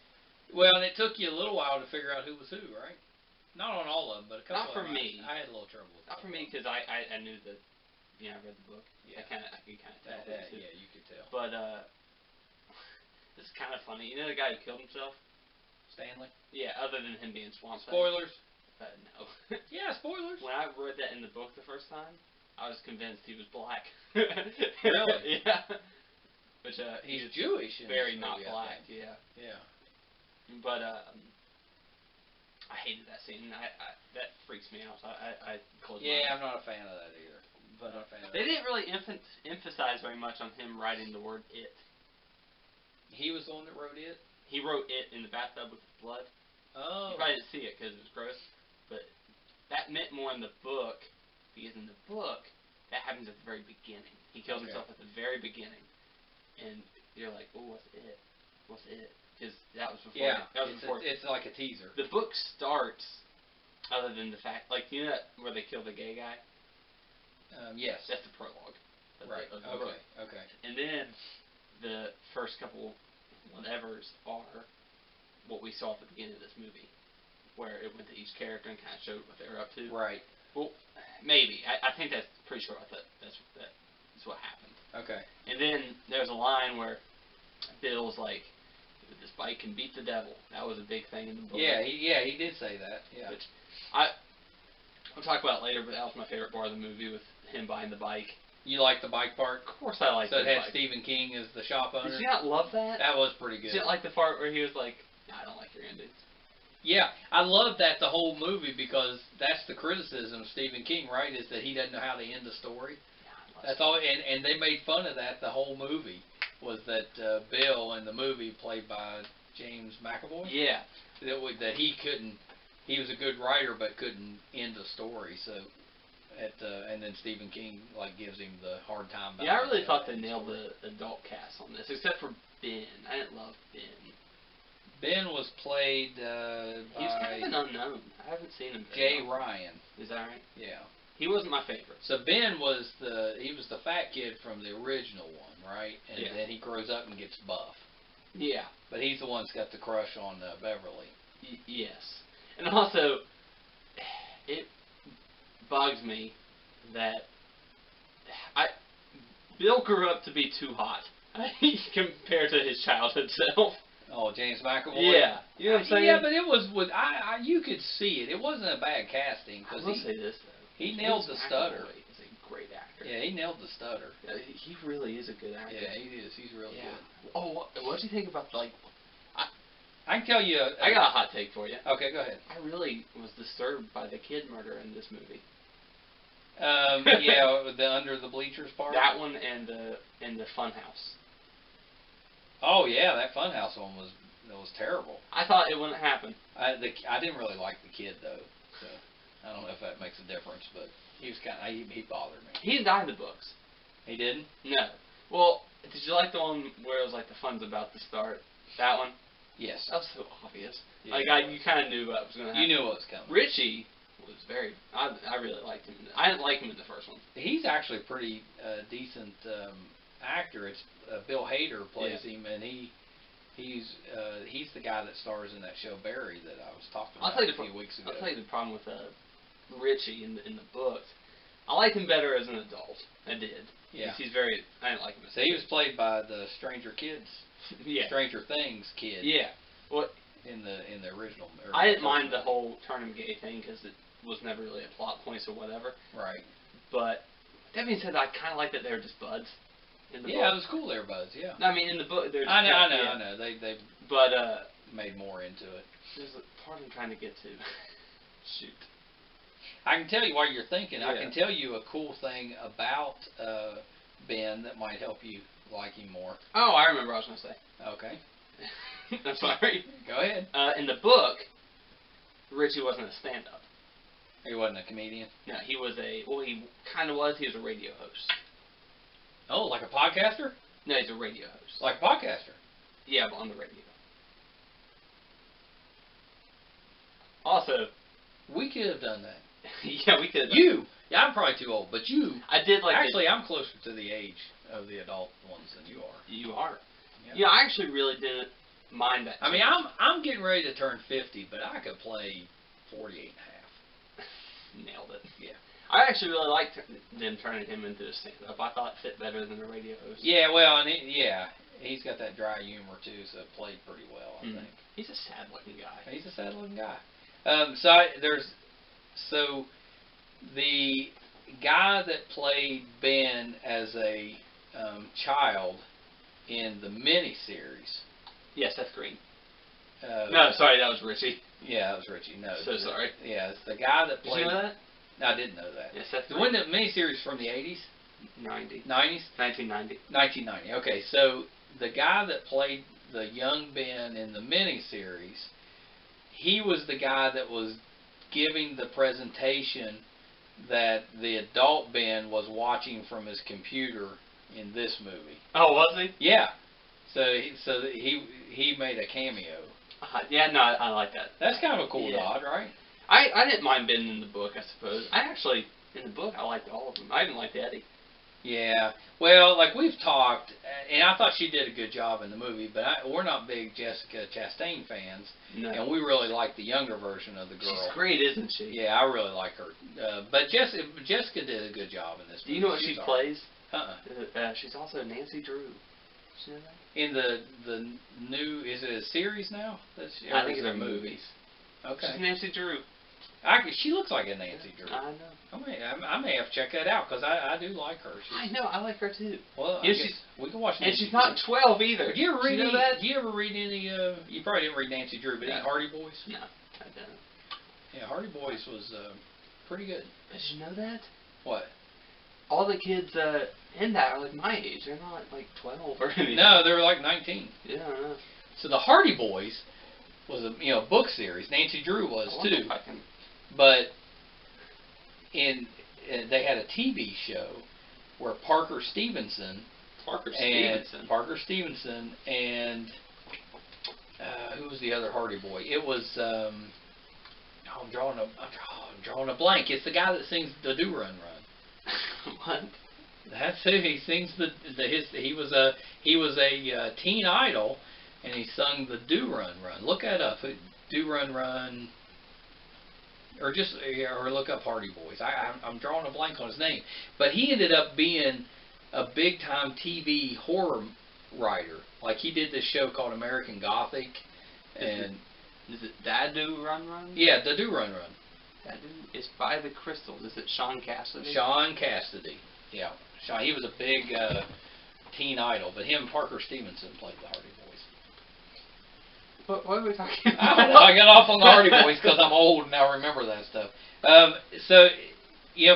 Well, and it took you a little while to figure out who was who, right? Not on all of them, but a couple. Not for me. I had a little trouble with that. Not for me, because I knew that. You know, I read the book. Yeah. I could kind of tell. Yeah, you could tell. But this is kind of funny. You know the guy who killed himself? Stanley? Yeah, other than him being Swamp Thing. Spoilers? No. Yeah, spoilers. When I read that in the book the first time, I was convinced he was black. Really? Yeah. Which he's Jewish. Very not black. Yeah. Yeah. But I hated that scene. That freaks me out. So I closed my eyes. I'm not a fan of that either. But they didn't really emphasize very much on him writing the word "it." He was the one that wrote it? He wrote "it" in the bathtub with blood. Oh. You probably didn't see it because it was gross. But that meant more in the book, because in the book, that happens at the very beginning. He kills himself at the very beginning. And you're like, oh, what's it? What's it? Because that was before. Yeah, that was before. It's like a teaser. The book starts, other than the fact, like, you know that where they kill the gay guy? Yes. That's the prologue. Right. Of the Okay. book. Okay. And then the first couple whatevers are what we saw at the beginning of this movie, where it went to each character and kind of showed what they were up to. Right. Well, maybe. I think that's pretty sure. I thought that's what happened. Okay. And then there's a line where Bill's like, "This bike can beat the devil." That was a big thing in the book. Yeah. He did say that. Yeah. Which I'll talk about it later, but that was my favorite part of the movie with him buying the bike. You like the bike part? Of course I like So it the had bike. Stephen King as the shop owner? Did you not love that? That was pretty good. Did you not like the part where he was like, "I don't like your endings"? Yeah, I love that the whole movie, because that's the criticism of Stephen King, right? Is that he doesn't know how to end a story. Yeah, That's all, and they made fun of that the whole movie. Was that Bill in the movie, played by James McAvoy? Yeah. That he was a good writer but couldn't end a story. So, and then Stephen King gives him the hard time. About Yeah, I really thought they nailed the adult cast on this, except for Ben. I didn't love Ben. Ben was played He was kind of an unknown. I haven't seen him. Jay Ryan. Is that right? Yeah. He wasn't my favorite. So Ben was the fat kid from the original one, right? And Yeah. then he grows up and gets buff. Yeah. But he's the one that's got the crush on Beverly. Yes. And also, it bugs me that Bill grew up to be too hot compared to his childhood self. Oh, James McAvoy. Yeah. You know what I'm saying? Yeah, but it was with you could see it. It wasn't a bad casting. I will say this though. He nailed the stutter. He's a great actor. Yeah, he nailed the stutter. Yeah, he really is a good actor. Yeah, he is. He's really good. Oh, what do you think about I can tell you. I got a hot take for you. Okay, go ahead. I really was disturbed by the kid murder in this movie. Yeah, the under the bleachers part. That one and the Funhouse. Oh yeah, that Funhouse one was terrible. I thought it wouldn't happen. I didn't really like the kid though, so I don't know if that makes a difference, but he was he bothered me. He didn't die in the books. He didn't? No. Well, did you like the one where it was like the fun's about to start? That one? Yes. That was so obvious. Yeah, you kind of knew what was going to happen. You knew what was coming. Richie was I really liked him. I didn't like him in the first one. He's actually a pretty decent actor. It's Bill Hader plays him, and he's the guy that stars in that show Barry that I was talking about a few weeks ago. I'll tell you the problem with Richie in the books. I liked him better as an adult. I did. Yeah. I didn't like him as So he was played by the Stranger Things kid. Yeah. Well, in the original. I didn't mind the whole turn him gay thing because it was never really a plot point or whatever. Right. But that being said, I kind of like that they were just buds. In the book. It was cool. They were buds. Yeah. I mean, in the book, they're. I know. They but made more into it. There's a part I'm trying to get to. Shoot. I can tell you while you're thinking. Yeah. I can tell you a cool thing about Ben that might help you like him more. Oh, I remember what I was going to say. Okay. I'm sorry. Go ahead. In the book, Richie wasn't a stand-up. He wasn't a comedian? No, he was he kind of was. He was a radio host. Oh, like a podcaster? No, he's a radio host. Like a podcaster? Yeah, but on the radio. Also, we could have done that. Yeah, we could. Yeah, I'm probably too old, but you. I did like. Actually, I'm closer to the age of the adult ones than you are. You are. Yeah. Yeah, I actually really didn't mind that. I mean, I'm getting ready to turn 50, but I could play 48 and a half. Nailed it. Yeah. I actually really liked them turning him into a stand-up. I thought it fit better than a radio host. Yeah, well, and he's got that dry humor too, so it played pretty well, I think. He's a sad-looking guy. He's a sad-looking guy. So the guy that played Ben as a child in the miniseries. Yes, that's Green. No, sorry, that was Richie. Yeah, that was Richie. No, so sorry. Yeah, it's the guy that played. Did you know that? No, I didn't know that. Yes, that's the one that miniseries from the 80s. 90s. 1990. 1990. Okay, so the guy that played the young Ben in the miniseries, he was the guy that was giving the presentation that the adult Ben was watching from his computer in this movie. Oh, was he? Yeah. So he made a cameo. Yeah, no, I like that. That's kind of a cool nod, right? I didn't mind Ben in the book, I suppose. I actually in the book, I liked all of them. I even liked Eddie. Yeah. Well, like we've talked, and I thought she did a good job in the movie, but we're not big Jessica Chastain fans, No. and we really like the younger version of the girl. She's great, isn't she? Yeah, I really like her. But Jessica did a good job in this movie. Do you know what she plays? She's also Nancy Drew. Did you know that? In the new, is it a series now? I think it's movies. Okay. She's Nancy Drew. She looks like a Nancy Drew. I know. I may have to check that out because I do like her. I know. I like her too. Well, we can watch. And Nancy she's not 12 either. Do you ever read you know that? Do you ever read any? You probably didn't read Nancy Drew, but any Hardy Boys? No, I don't. Yeah, Hardy Boys was pretty good. Did you know that? What? All the kids in that are like my age. They're not like 12 or anything. No, they're like 19. Yeah, I know. So the Hardy Boys was a book series. Nancy Drew was too. But they had a TV show where Parker Stevenson and who was the other Hardy Boy? It was I'm drawing a blank. It's the guy that sings the Do Run Run. What? That's who he sings he was a teen idol, and he sung the Do Run Run. Look that up. Do Run Run. Or look up Hardy Boys. I'm drawing a blank on his name, but he ended up being a big time TV horror writer. Like he did this show called American Gothic, and is it Dadu Run Run? Yeah, the Do Run Run. Dadu is by the Crystals. Is it Sean Cassidy? Sean Cassidy. Yeah, he was a big teen idol, but him and Parker Stevenson played the Hardy Boys. What are we talking about? I don't know. I got off on the Hardy Boys because I'm old and I remember that stuff. So,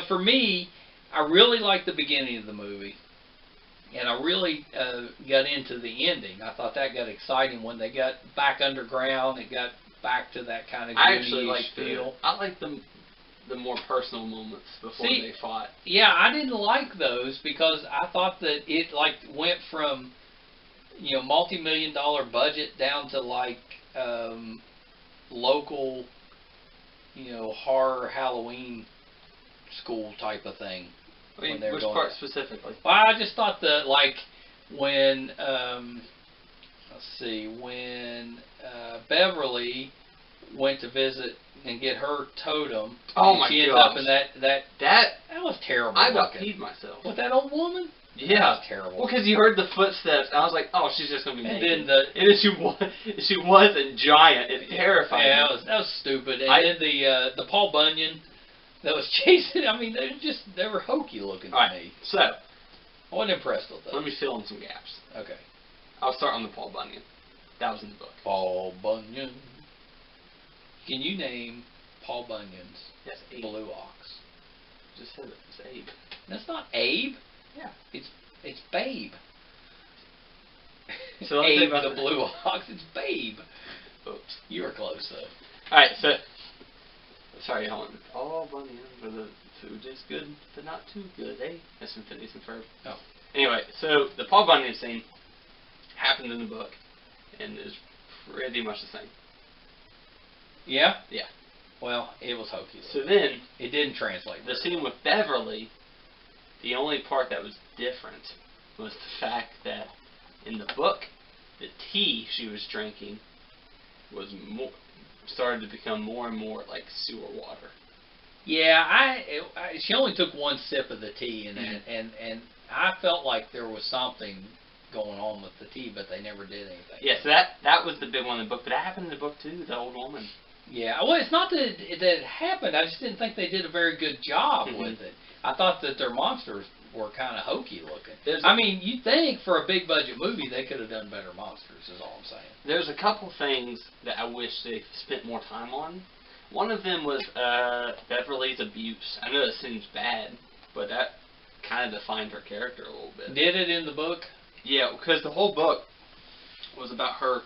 for me, I really liked the beginning of the movie, and I really got into the ending. I thought that got exciting when they got back underground. It got back to that kind of Goonies feel. I like the more personal moments before they fought. Yeah, I didn't like those because I thought that it went from multi-million-dollar budget down to local, horror Halloween school type of thing. Which part specifically? Well, I just thought that when when Beverly went to visit and get her totem, she ended up in that was terrible. I about peed myself. With that old woman? Yeah, that was terrible. Well, because you heard the footsteps, and I was like, "Oh, she's just gonna be naked." And then she wasn't giant. It terrified me. Yeah, that was stupid. And then the Paul Bunyan that was chasing. I mean, they were hokey looking to me. So I wasn't impressed with those. Let me fill in some gaps. Okay. I'll start on the Paul Bunyan. That was in the book. Paul Bunyan. Can you name Paul Bunyan's Blue Ox? Just said it. It's Abe. That's not Abe. Yeah. It's Babe. So Abe the Blue Ox. It's Babe. Oops. You were close though. Alright, so sorry, hold on. Paul Bunyan for the food is good, but not too good, eh? That's from Phineas and Ferb. Oh. Anyway, so the Paul Bunyan scene happened in the book and is pretty much the same. Yeah? Yeah. Well, it was hokey. So then it didn't translate. The scene with Beverly, the only part that was different was the fact that in the book, the tea she was drinking was started to become more and more like sewer water. Yeah, she only took one sip of the tea, and I felt like there was something going on with the tea, but they never did anything. Yeah, so that was the big one in the book, but that happened in the book too. The old woman. Yeah, well, it's not that it happened. I just didn't think they did a very good job with it. I thought that their monsters were kind of hokey looking. I mean, you'd think for a big budget movie they could have done better monsters, is all I'm saying. There's a couple things that I wish they spent more time on. One of them was Beverly's abuse. I know that seems bad, but that kind of defined her character a little bit. Did it in the book? Yeah, because the whole book was about her,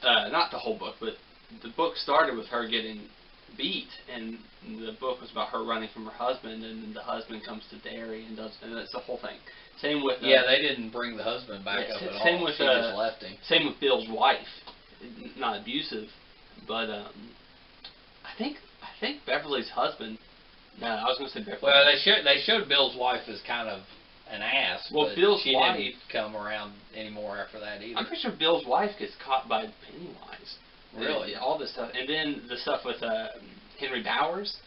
not the whole book, but the book started with her getting beat, and the book was about her running from her husband, and then the husband comes to Derry and that's the whole thing. Same with they didn't bring the husband back up at all. Same with she just left him. Same with Bill's wife, not abusive, but I think Beverly's husband No, I was gonna say Beverly. Well, they showed Bill's wife as kind of an ass. Well, but Bill's she wife didn't come around anymore after that either. I'm pretty sure Bill's wife gets caught by Pennywise. Really? All this stuff, and then the stuff with Henry Bowers.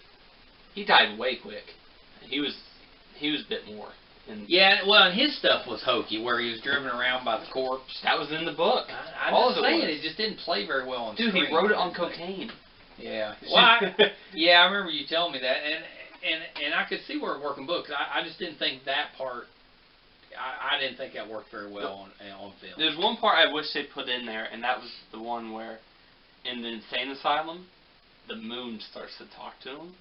He died way quick. He was a bit more. Yeah, well, and his stuff was hokey, where he was driven around by the corpse. That was in the book. I'm all just of saying, it, it just didn't play very well on Dude, screen. he wrote it on cocaine. Yeah. Well, yeah, I remember you telling me that, and I could see where it worked in books. I just didn't think that part. I didn't think that worked very well on film. There's one part I wish they put in there, and that was the one where, in the insane asylum, the moon starts to talk to him.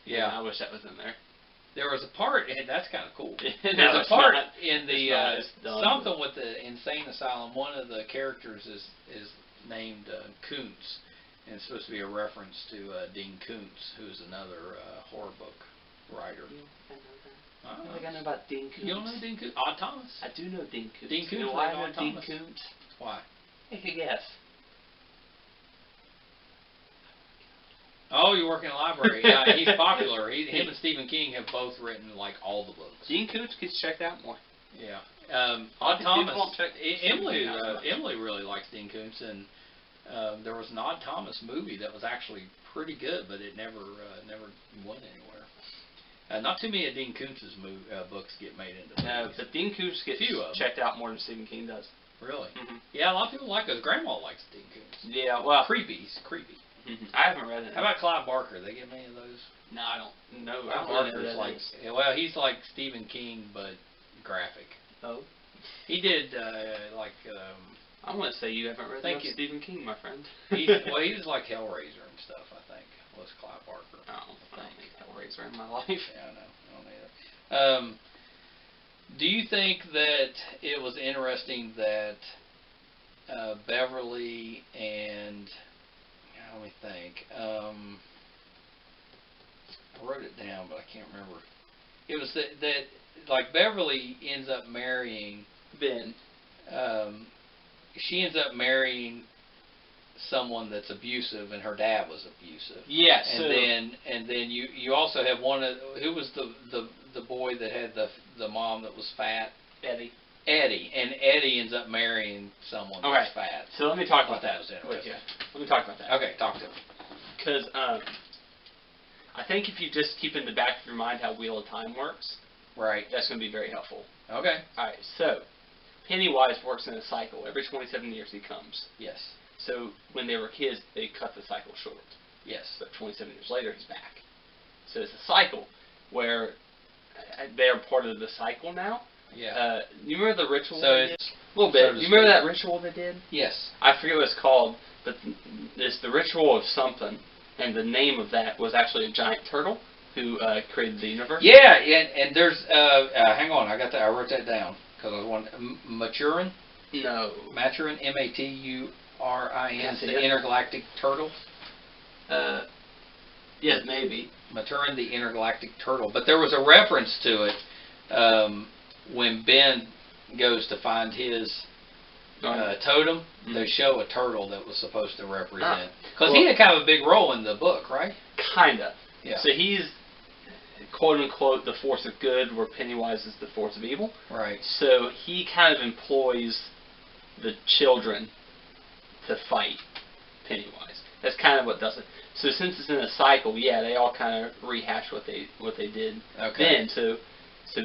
Yeah, I wish that was in there. There was a part, and that's kind of cool. No, There's a part not, in the it's done, something with the insane asylum. One of the characters is named Koontz, and it's supposed to be a reference to Dean Koontz, who's another horror book writer. I don't think I know about Dean Koontz. You don't know Dean Koontz? Odd Thomas? I do know Dean Koontz. Dean Koontz. You know why I know Dean Koontz? Why? Take a guess. Oh, you work in a library. Yeah, he's popular. Him and Stephen King have both written like all the books. Dean Koontz gets checked out more. Yeah. Odd Thomas. Emily really likes Dean Koontz, and there was an Odd Thomas movie that was actually pretty good, but it never went anywhere. Not too many of Dean Koontz's books get made into movies. No, but Dean Koontz gets checked out more than Stephen King does. Really? Mm-hmm. Yeah, a lot of people like his grandma likes Dean Koontz. Yeah, well, creepy. He's creepy. Mm-hmm. I haven't read it. How about Clive Barker? They get many of those? No, I don't know. Clive Barker's like, well, he's like Stephen King, but graphic. Oh. He did I want to say you haven't read Stephen King, my friend. He was like Hellraiser and stuff, I think, was Clive Barker. Oh, I don't think Hellraiser in my life. Yeah, I know. I don't either. Do you think that it was interesting that Beverly and, let me think, I wrote it down, but I can't remember. It was that like Beverly ends up marrying Ben. She ends up marrying someone that's abusive, and her dad was abusive. Yes. And then you also have one of who was the boy that had the mom that was fat. Eddie. And Eddie ends up marrying someone that's fat. So let me talk about that. Let me talk about that. Okay, talk to him. Because I think if you just keep in the back of your mind how Wheel of Time works, right, that's going to be very helpful. Okay. All right. So Pennywise works in a cycle. Every 27 years he comes. Yes. So when they were kids, they cut the cycle short. Yes. But 27 years later, he's back. So it's a cycle where they are part of the cycle now. Yeah. You remember the ritual? So it's a little bit. You remember that ritual they did? Yes. I forget what it's called, but it's the ritual of something, and the name of that was actually a giant turtle who created the universe. Yeah, and there's hang on, I wrote that down because I was wondering. Maturin? No. Maturin, Maturin, the intergalactic turtle. Yes, maybe. Maturin, the intergalactic turtle. But there was a reference to it when Ben goes to find his totem. Mm-hmm. They show a turtle that was supposed to represent. Because he had kind of a big role in the book, right? Kinda. Yeah. So he's quote unquote the force of good, where Pennywise is the force of evil. Right. So he kind of employs the children to fight Pennywise. That's kind of what does it. So since it's in a cycle, yeah, they all kind of rehash what they did then. So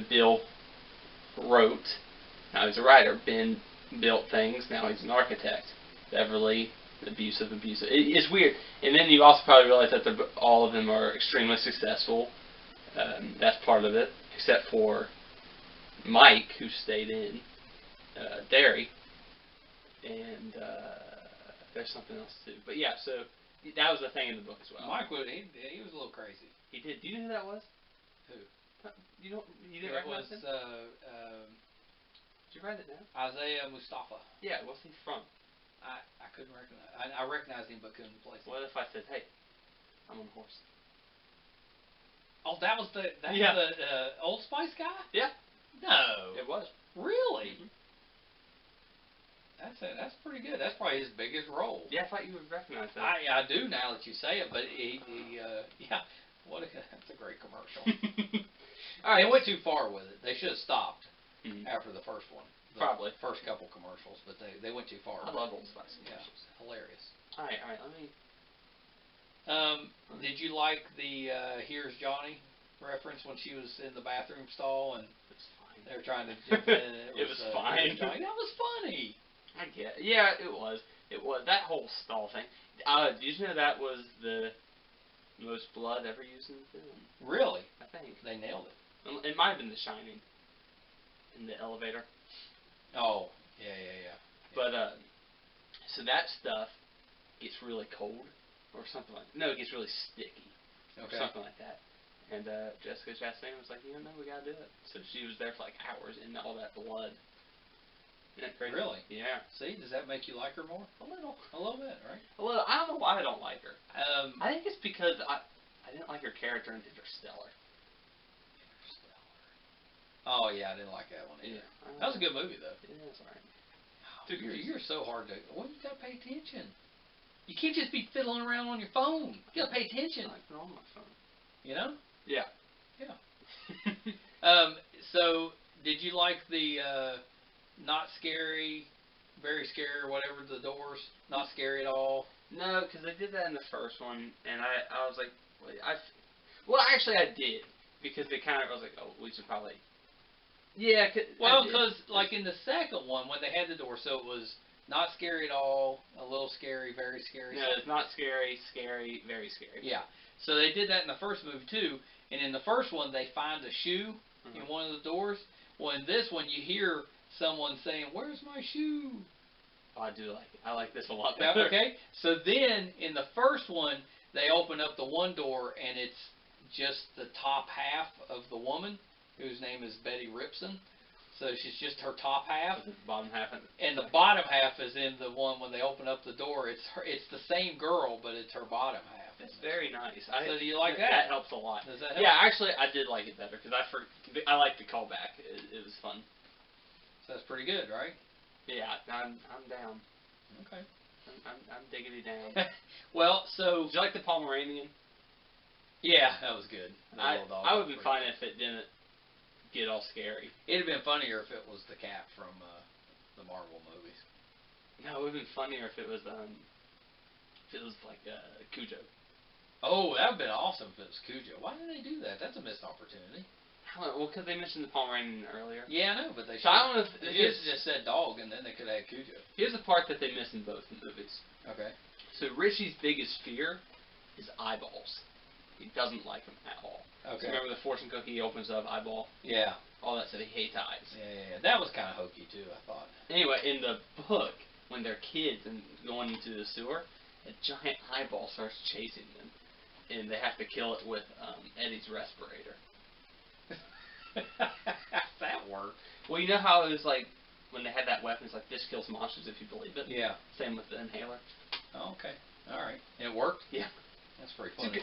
Bill wrote. Now he's a writer. Ben built things. Now he's an architect. Beverly, abusive. It's weird. And then you also probably realize that all of them are extremely successful. That's part of it, except for Mike, who stayed in Derry. And there's something else too. But yeah, so that was the thing in the book as well. Mike was he was a little crazy. He did. Do you know who that was? Who? You didn't recognize him? Did you write it down? Isaiah Mustafa. Yeah. What's he from? I couldn't recognize. I recognized him, but couldn't place him. What if I said, "Hey, I'm on a horse"? Oh, that was the Old Spice guy? Yeah. No. It was. Really? Mm-hmm. That's pretty good. That's probably his biggest role. Yeah, I thought you would recognize that. I do now that you say it, but he That's a great commercial. All right, they went too far with it. They should have stopped after the first one. Probably. First couple commercials, but they went too far. I love Old Spice commercials. Yeah, hilarious. All right, let me. Did you like the "Here's Johnny" reference when she was in the bathroom stall and It's fine. they were trying to jump in? And It was fine. Johnny. That was funny. I get. Yeah, it was. It was that whole stall thing. Did you know that was the most blood ever used in the film? Really? I think They nailed it. it might have been The Shining in the elevator. Oh, yeah. But so that stuff gets really cold or something like. No, it gets really sticky. Or something like that. And Jessica Chastain was like, no, we gotta do it. So she was there for like hours in all that blood. Isn't that crazy? Really? Yeah. See, does that make you like her more? A little bit, right? Well, I don't know why I don't like her. I think it's because I didn't like her character in Interstellar. Oh yeah, I didn't like that one either. Yeah. That was a good movie though. Yeah, it's alright. Dude, you're so hard to. Well, you gotta pay attention. You can't just be fiddling around on your phone. You gotta pay attention. I like it on my phone. You know? Yeah. Yeah. So, did you like the not scary, very scary, or whatever, the doors? Not scary at all? No, because they did that in the first one, and I was like, well, actually I did, because they kind of, I was like, oh, we should probably, yeah. Well, because, like, in the second one, when they had the door, so it was not scary at all, a little scary, very scary. No, it's not scary, scary, very scary. Yeah. So they did that in the first movie, too, and in the first one, they find a shoe in one of the doors. Well, in this one, you hear someone saying, "Where's my shoe?" Oh, I do like it. I like this a lot better. Okay. So then, in the first one, they open up the one door, and it's just the top half of the woman, whose name is Betty Ripson. So she's just her top half. The bottom half. And the bottom half is in the one when they open up the door. It's the same girl, but it's her bottom half. It's very nice. So do you like that? That helps a lot. Does that help? Yeah, actually, I did like it better, because I liked the callback. It was fun. So that's pretty good, right? Yeah, I'm down. Okay. I'm diggity down. Well, so... Did you like the Pomeranian? Yeah, that was good. I would be fine if it didn't get all scary. It'd have been funnier if it was the cat from the Marvel movies. No, it would have been funnier if it was like Cujo. Oh, that would have been awesome if it was Cujo. Why did they do that? That's a missed opportunity. Well, because they mentioned the Pomeranian earlier. Yeah, I know, but they should. So I don't know if they just said dog, and then they could have had Cujo. Here's the part that they miss in both movies. Okay. So Richie's biggest fear is eyeballs. He doesn't like them at all. Okay. So remember the fortune cookie? He opens up eyeball. Yeah. All that stuff. He hates eyes. Yeah. That was kind of hokey too, I thought. Anyway, in the book, when they're kids and going into the sewer, a giant eyeball starts chasing them, and they have to kill it with Eddie's respirator. That worked. Well, you know how it was like when they had that weapon, it's like, this kills monsters if you believe it? Yeah. Same with the inhaler. Oh, okay. All right. It worked? Yeah. That's pretty funny.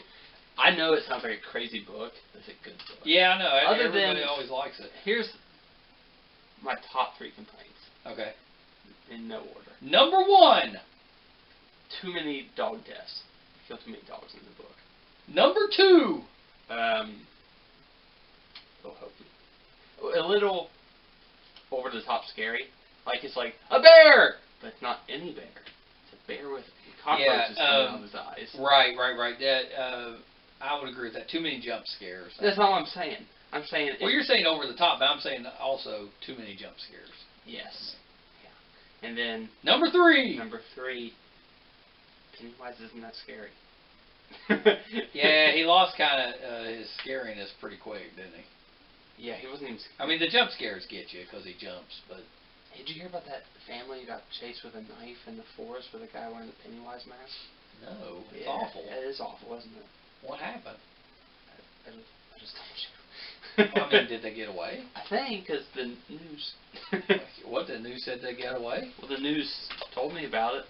I know it sounds like a crazy book, but it's a good book. Yeah, I know. Everybody always likes it. Here's my top 3 complaints. Okay. In no order. Number 1. Too many dog deaths. Kill too many dogs in the book. Number 2. A little over the top scary. Like it's like a bear, but it's not any bear. It's a bear with cockroaches coming out of his eyes. Right. That I would agree with that. Too many jump scares. That's all I'm saying. I'm saying. Well, you're saying over the top, but I'm saying also too many jump scares. Yes. Yeah. And then Number 3. Pennywise isn't that scary. Yeah, he lost kind of his scariness pretty quick, didn't he? Yeah, he wasn't even scary. I mean, the jump scares get you because he jumps, but... Did you hear about that family who got chased with a knife in the forest with a guy wearing the Pennywise mask? No, it's awful. It is awful, isn't it? What happened? I just told you. Well, I mean, did they get away? I think, because the news... What, the news said they got away? Well, the news told me about it.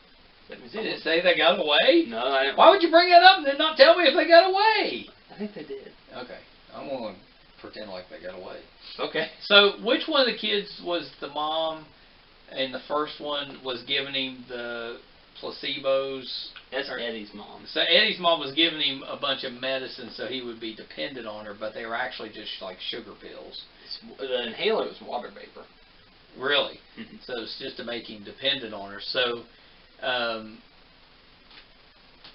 Did it say they got away? No, I didn't. Why would you bring that up and then not tell me if they got away? I think they did. Okay. I'm going to pretend like they got away. Okay. So, which one of the kids was the mom in the first one was giving him the placebos. That's Eddie's mom. So Eddie's mom was giving him a bunch of medicine so he would be dependent on her, but they were actually just like sugar pills. The inhaler was water vapor. Really? Mm-hmm. So it's just to make him dependent on her. So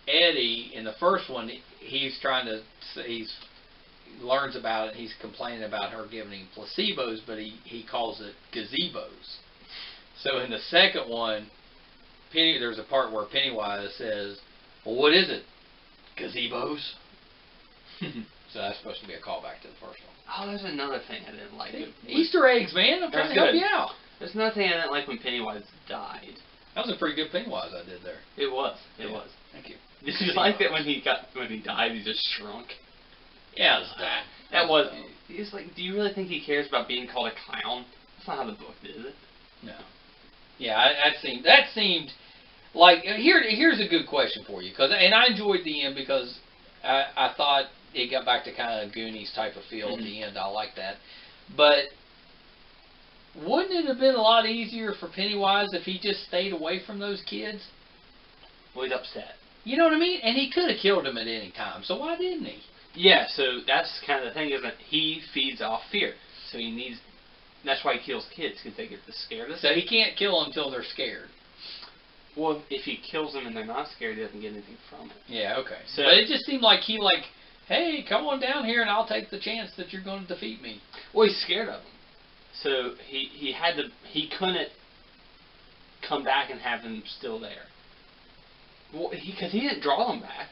Eddie, in the first one, he learns about it. He's complaining about her giving him placebos, but he calls it gazebos. So in the second one, there's a part where Pennywise says, "Well, what is it? Gazebos?" So that's supposed to be a callback to the first one. Oh, there's another thing I didn't like. Easter eggs, man. I'm trying to help you out. There's another thing I didn't like when Pennywise died. That was a pretty good Pennywise I did there. It was. It was. Thank you. Did you like that when he died, he just shrunk? Yeah, it was dumb. That was. He's like, do you really think he cares about being called a clown? That's not how the book did it. No. Yeah, that seemed like here's a good question for you, and I enjoyed the end because I thought it got back to kind of Goonies type of feel at the end. I like that, but wouldn't it have been a lot easier for Pennywise if he just stayed away from those kids? Well, he's upset. You know what I mean? And he could have killed them at any time, so why didn't he? Yeah, so that's kind of the thing, isn't it? He feeds off fear, so he needs. That's why he kills kids, because they get scared. So he can't kill them until they're scared. Well, if he kills them and they're not scared, he doesn't get anything from it. Yeah, okay. So, but it just seemed like hey, come on down here and I'll take the chance that you're going to defeat me. Well, he's scared of them. So he couldn't come back and have them still there. Well, because he didn't draw them back.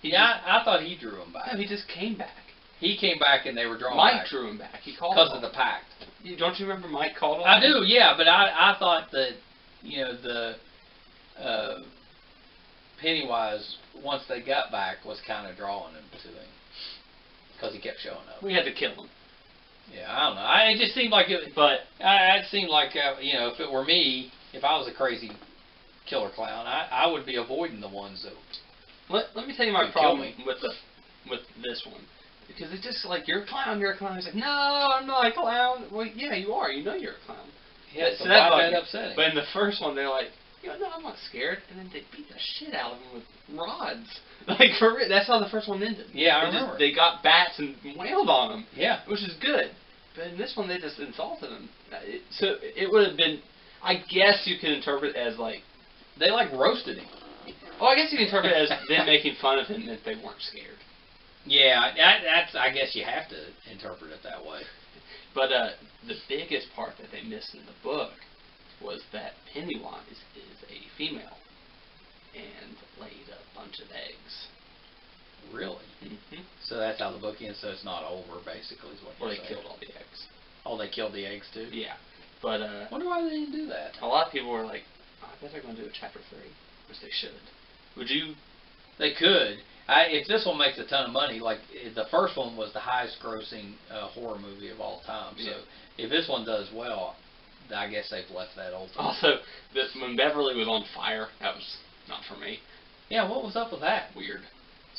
I thought he drew them back. No, he just came back. He came back and they were drawn back. Mike drew him back. He called because of the pact. Don't you remember Mike called him? I do, yeah, but I thought that the Pennywise, once they got back, was kind of drawing him to him because he kept showing up. We had to kill him. Yeah, I don't know. It just seemed like it. But it seemed like if it were me, if I was a crazy killer clown, I would be avoiding the ones that. Let me tell you my problem with this one. Because it's just like, you're a clown, you're a clown. He's like, no, I'm not a clown. Well, yeah, you are. You know you're a clown. Yeah, so why that upsetting? But in the first one, they're like, no, I'm not scared. And then they beat the shit out of him with rods. Like, for real. That's how the first one ended. Yeah, I remember. They got bats and wailed on him. Yeah. Which is good. But in this one, they just insulted him. So it would have been, I guess you could interpret it as like... They roasted him. Oh, I guess you can interpret it as them making fun of him if they weren't scared. Yeah, I guess you have to interpret it that way. But the biggest part that they missed in the book was that Pennywise is a female and laid a bunch of eggs. Really? Mm-hmm. So that's how the book ends, so it's not over, basically, is what you're saying. Well, they killed all the eggs. Oh, they killed the eggs, too? Yeah. But, wonder why they didn't do that. A lot of people were like, I bet they're going to do a chapter 3, which they should. Would you? They could. If this one makes a ton of money, like the first one was the highest grossing horror movie of all time. So if this one does well, I guess they've left that open. Also, when Beverly was on fire, that was not for me. Yeah, what was up with that? Weird.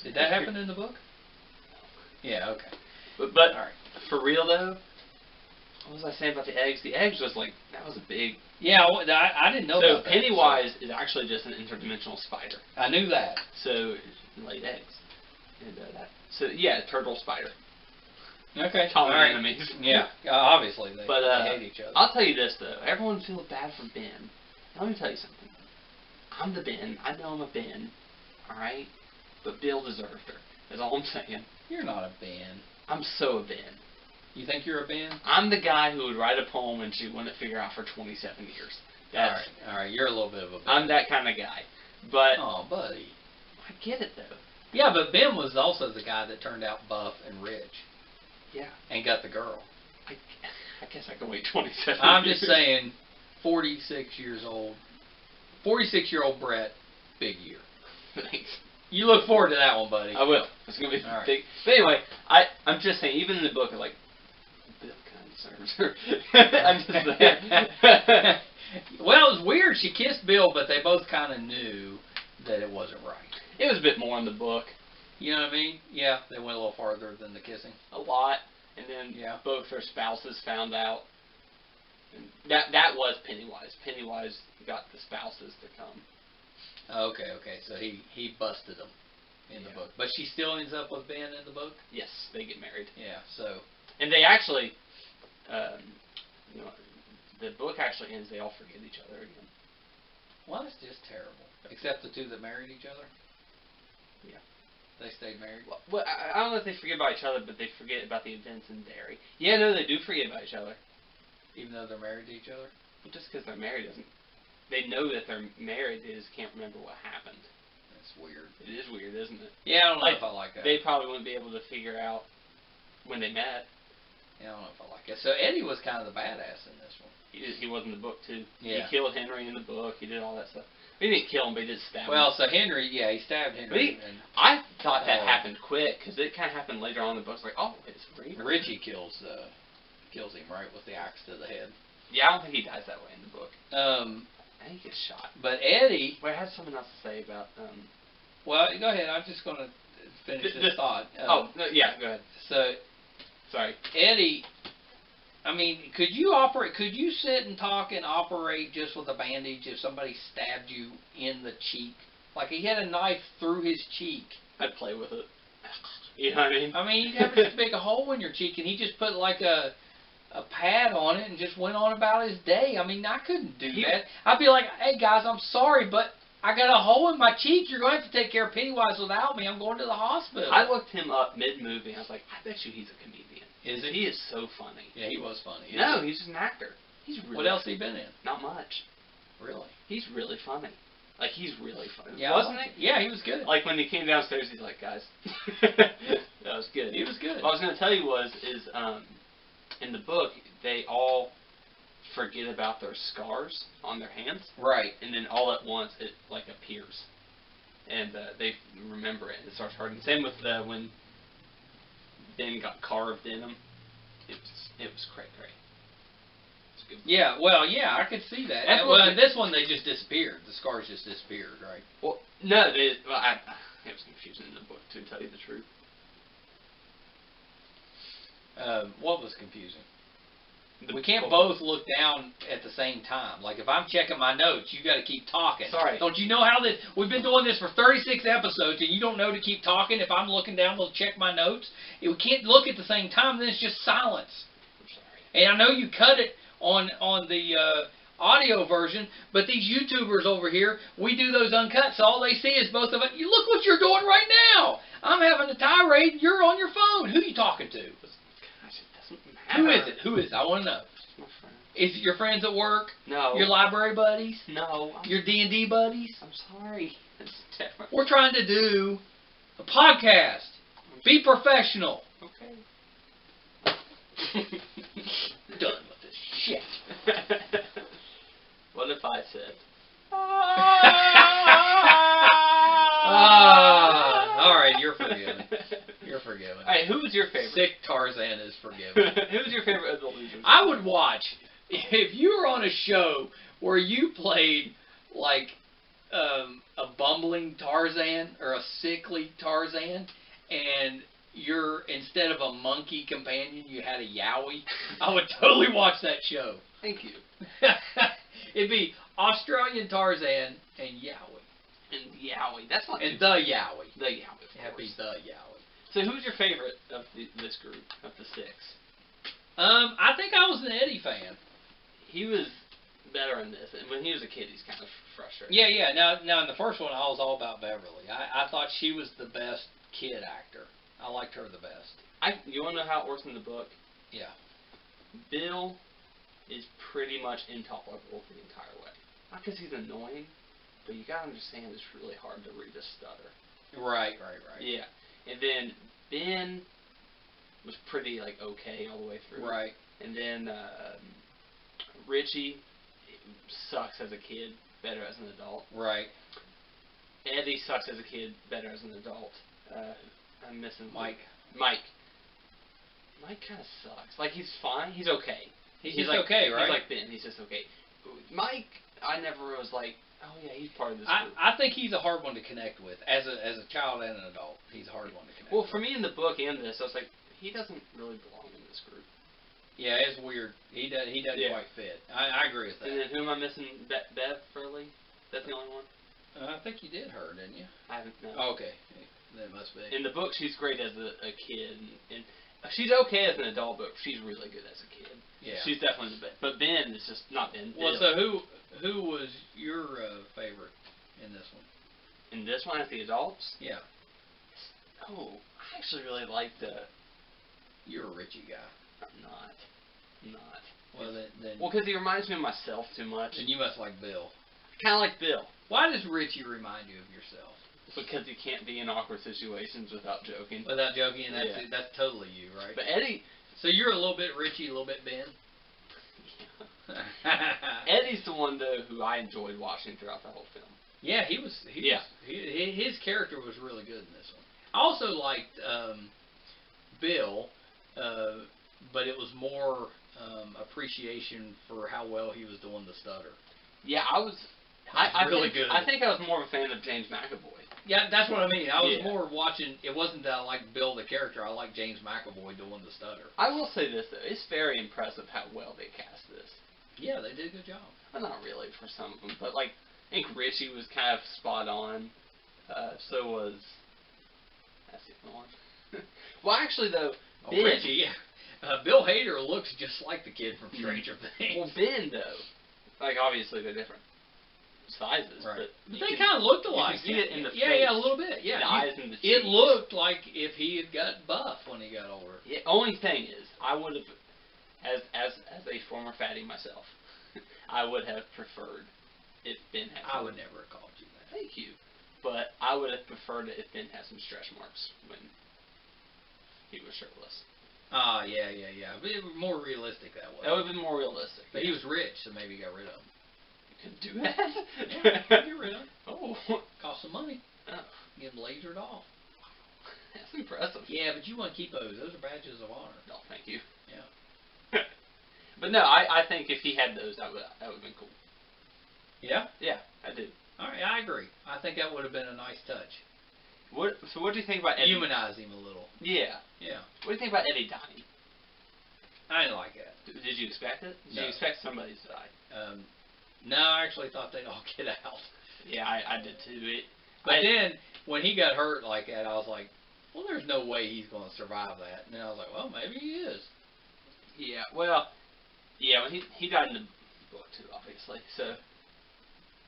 Did that happen in the book? Yeah, okay. But all right. For real though, what was I saying about the eggs? The eggs was like, that was a big... Yeah, I didn't know about that. So Pennywise is actually just an interdimensional spider. I knew that. So it laid eggs. And so yeah, turtle spider. Okay. Common enemies. Yeah, obviously they hate each other. I'll tell you this though, everyone feels bad for Ben. Now, let me tell you something. I'm the Ben. I know I'm a Ben. Alright? But Bill deserved her. That's all I'm saying. You're not a Ben. I'm so a Ben. You think you're a Ben? I'm the guy who would write a poem and she wouldn't figure out for 27 years. All right. You're a little bit of a Ben. I'm that kind of guy. But oh, buddy. I get it though. Yeah, but Ben was also the guy that turned out buff and rich. Yeah. And got the girl. I guess I can wait 27 I'm years. just saying, 46 years old. 46-year-old Brett, big year. Thanks. You look forward to that one, buddy. I will. It's going to be all right. big. But anyway, I'm just saying, even in the book, like, Bill kind of deserves her. I'm just saying. Well, it was weird. She kissed Bill, but they both kind of knew that it wasn't right. It was a bit more in the book. You know what I mean? Yeah, they went a little farther than the kissing. A lot. And then both their spouses found out. And that was Pennywise. Pennywise got the spouses to come. Okay, so he busted him in the book, but she still ends up with Ben in the book. Yes, they get married. Yeah, so. And they actually, you know, the book actually ends. They all forget each other again. Well, that's just terrible. Except the two that married each other. Yeah. They stayed married. Well, I don't know if they forget about each other, but they forget about the events in Derry. Yeah, no, they do forget about each other. Even though they're married to each other? Well, just because they're married doesn't... They know that they're married, they just can't remember what happened. That's weird. It is weird, isn't it? Yeah, I don't know if I like that. They probably wouldn't be able to figure out when they met. Yeah, I don't know if I like it. So Eddie was kind of the badass in this one. He was in the book, too. Yeah. He killed Henry in the book. He did all that stuff. He didn't kill him, but he did stab him. Well, so Henry, yeah, he stabbed Henry. I thought that happened quick, because it kind of happened later on in the book. It's like, oh, it's Reaver. Richie kills him, right, with the axe to the head. Yeah, I don't think he dies that way in the book. I think he gets shot. But Eddie... Wait, I had something else to say about... Well, go ahead. I'm just going to finish this thought. No, yeah, go ahead. So... Sorry. Eddie... I mean, could you sit and talk and operate just with a bandage if somebody stabbed you in the cheek? Like, he had a knife through his cheek. I'd play with it. You know what I mean? I mean, you'd have to make a hole in your cheek, and he just put, like, a pad on it and just went on about his day. I mean, I couldn't do that. I'd be like, hey, guys, I'm sorry, but I got a hole in my cheek. You're going to have to take care of Pennywise without me. I'm going to the hospital. I looked him up mid-movie. I was like, I bet you he's a comedian. Is he? He is so funny. Yeah, he was funny. No, he's just an actor. He's really What else has he been in? Not much. Really? He's really funny. Like, he's really funny. Yeah, wasn't he? Yeah, he was good. Like, when he came downstairs, he's like, guys. That was good. He was good. What I was going to tell you is in the book, they all forget about their scars on their hands. Right. And then all at once, it, like, appears. And they remember it, and it starts hurting. Same with when Ben got carved in him. It was cray. Yeah, well, yeah, I could see that. In this one, they just disappeared. The scars just disappeared, right? Well, no, it was confusing in the book, to tell you the truth. What was confusing? We can't both look down at the same time. Like, if I'm checking my notes, you got to keep talking. Sorry. Don't you know how this... We've been doing this for 36 episodes, and you don't know to keep talking if I'm looking down to check my notes? We can't look at the same time, then it's just silence. I'm sorry. And I know you cut it on the audio version, but these YouTubers over here, we do those uncut, so all they see is both of us. You look what you're doing right now. I'm having a tirade. You're on your phone. Who are you talking to? Who is it? I want to know. My friend. Is it your friends at work? No. Your library buddies? No. Your D&D buddies? I'm sorry. It's different. We're trying to do a podcast. Be professional. Okay. Done with this shit. What if I said... Alright, you're forgiven. You're forgiven. Alright, who was your favorite? Sick Tarzan is forgiven. Who was your favorite of the losers? I would watch, if you were on a show where you played, like, a bumbling Tarzan or a sickly Tarzan, and instead of a monkey companion, you had a Yowie, I would totally watch that show. Thank you. It'd be Australian Tarzan and Yowie. And Yowie. That's not and the Yowie. The Yowie, of It'd be course. the Yowie. So who's your favorite of this group, of the six? I think I was an Eddie fan. He was better in this. And when he was a kid, he's kind of frustrating. Yeah. Now in the first one, I was all about Beverly. I thought she was the best kid actor. I liked her the best. You want to know how it works in the book? Yeah. Bill is pretty much intolerable the entire way. Not because he's annoying, but you gotta understand it's really hard to read a stutter. Right. Yeah. And then Ben was pretty, like, okay all the way through. Right. And then Richie sucks as a kid, better as an adult. Right. Eddie sucks as a kid, better as an adult. I'm missing Mike. Mike kind of sucks. Like, he's fine. He's okay. He's like, okay, right? He's like Ben. He's just okay. Mike, I never was like, oh yeah, he's part of this group. I think he's a hard one to connect with. As a child and an adult, he's a hard one to connect with. Well, for me in the book and this, I was like, he doesn't really belong in this group. Yeah, it's weird. He doesn't quite fit. I agree with that. And then who am I missing? Beverly? That's the only one? I think you did her, didn't you? I haven't. No. Oh, okay, that must be. In the book, she's great as a kid, and she's okay as an adult, but she's really good as a kid. Yeah. She's definitely the best. But Ben is just not Ben. Well, so who was your favorite in this one? In this one, as the adults? Yeah. Oh, I actually really liked the... You're a Richie guy. I'm not. Well, then Well, because he reminds me of myself too much. then you must like Bill. Kind of like Bill. Why does Richie remind you of yourself? Because he can't be in awkward situations without joking. Without joking, and Yeah. that's totally you, right? But Eddie... So you're a little bit Richie, a little bit Ben? Eddie's the one, though, who I enjoyed watching throughout the whole film. Yeah, his character was really good in this one. I also liked Bill, but it was more appreciation for how well he was doing the stutter. Yeah, I really good. I think I was more of a fan of James McAvoy. Yeah, that's what I mean. I was more watching. It wasn't that I liked Bill the character. I liked James McAvoy doing the stutter. I will say this though, it's very impressive how well they cast this. Yeah, they did a good job. Well, not really for some of them, but like I think Richie was kind of spot on. So was that's the one. Well, actually though, Ben, Richie. Yeah. Bill Hader looks just like the kid from Stranger Things. Well, Ben though, like obviously they're different sizes, right. but they kind of looked alike. You can see it in the face. Yeah, a little bit. Yeah, the eyes and the cheeks. It looked like if he had got buff when he got older. Yeah, only thing is, I would have, as a former fatty myself, I would have preferred if Ben had. I would never have called you that. Thank you, but I would have preferred it if Ben had some stretch marks when he was shirtless. Yeah. But it was more realistic that way. That would have been more realistic. But he was rich, so maybe he got rid of him. You could do that? Yeah, get rid of him. Oh. Cost some money. Oh. Get him lasered off. That's impressive. Yeah, but you want to keep those. Those are badges of honor. No, thank you. Yeah. But no, I think if he had those, that would have been cool. Yeah? Yeah, I do. All right, I agree. I think that would have been a nice touch. So what do you think about Eddie? Humanize him a little. Yeah. Yeah. What do you think about Eddie dying? I didn't like that. Did you expect it? Did No. you expect somebody to die? No, I actually thought they'd all get out. Yeah, I did too. But then, when he got hurt like that, I was like, well, there's no way he's going to survive that. And then I was like, well, maybe he is. Yeah, well, yeah, when he died in the book too, obviously. So,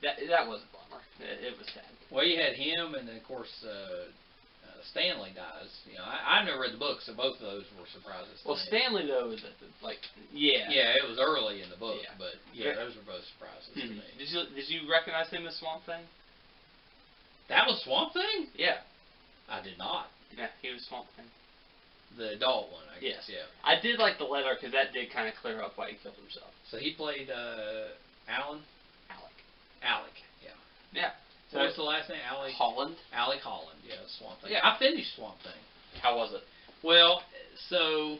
that was a bummer. It was sad. Well, you had him, and then, of course, Stanley dies. You know, I've never read the book, so both of those were surprises. Well, Stanley, though, was at the, yeah. Yeah, it was early in the book, Yeah. but yeah, those were both surprises to me. Did you recognize him as Swamp Thing? That was Swamp Thing? Yeah. I did not. Yeah, he was Swamp Thing. The adult one, I guess. Yes. Yeah. I did like the letter because that did kind of clear up why he killed himself. So he played Alan? Alec, yeah. Yeah. So What was the last name? Alec Holland. Yeah, Swamp Thing. Yeah. I finished Swamp Thing. How was it? Well, so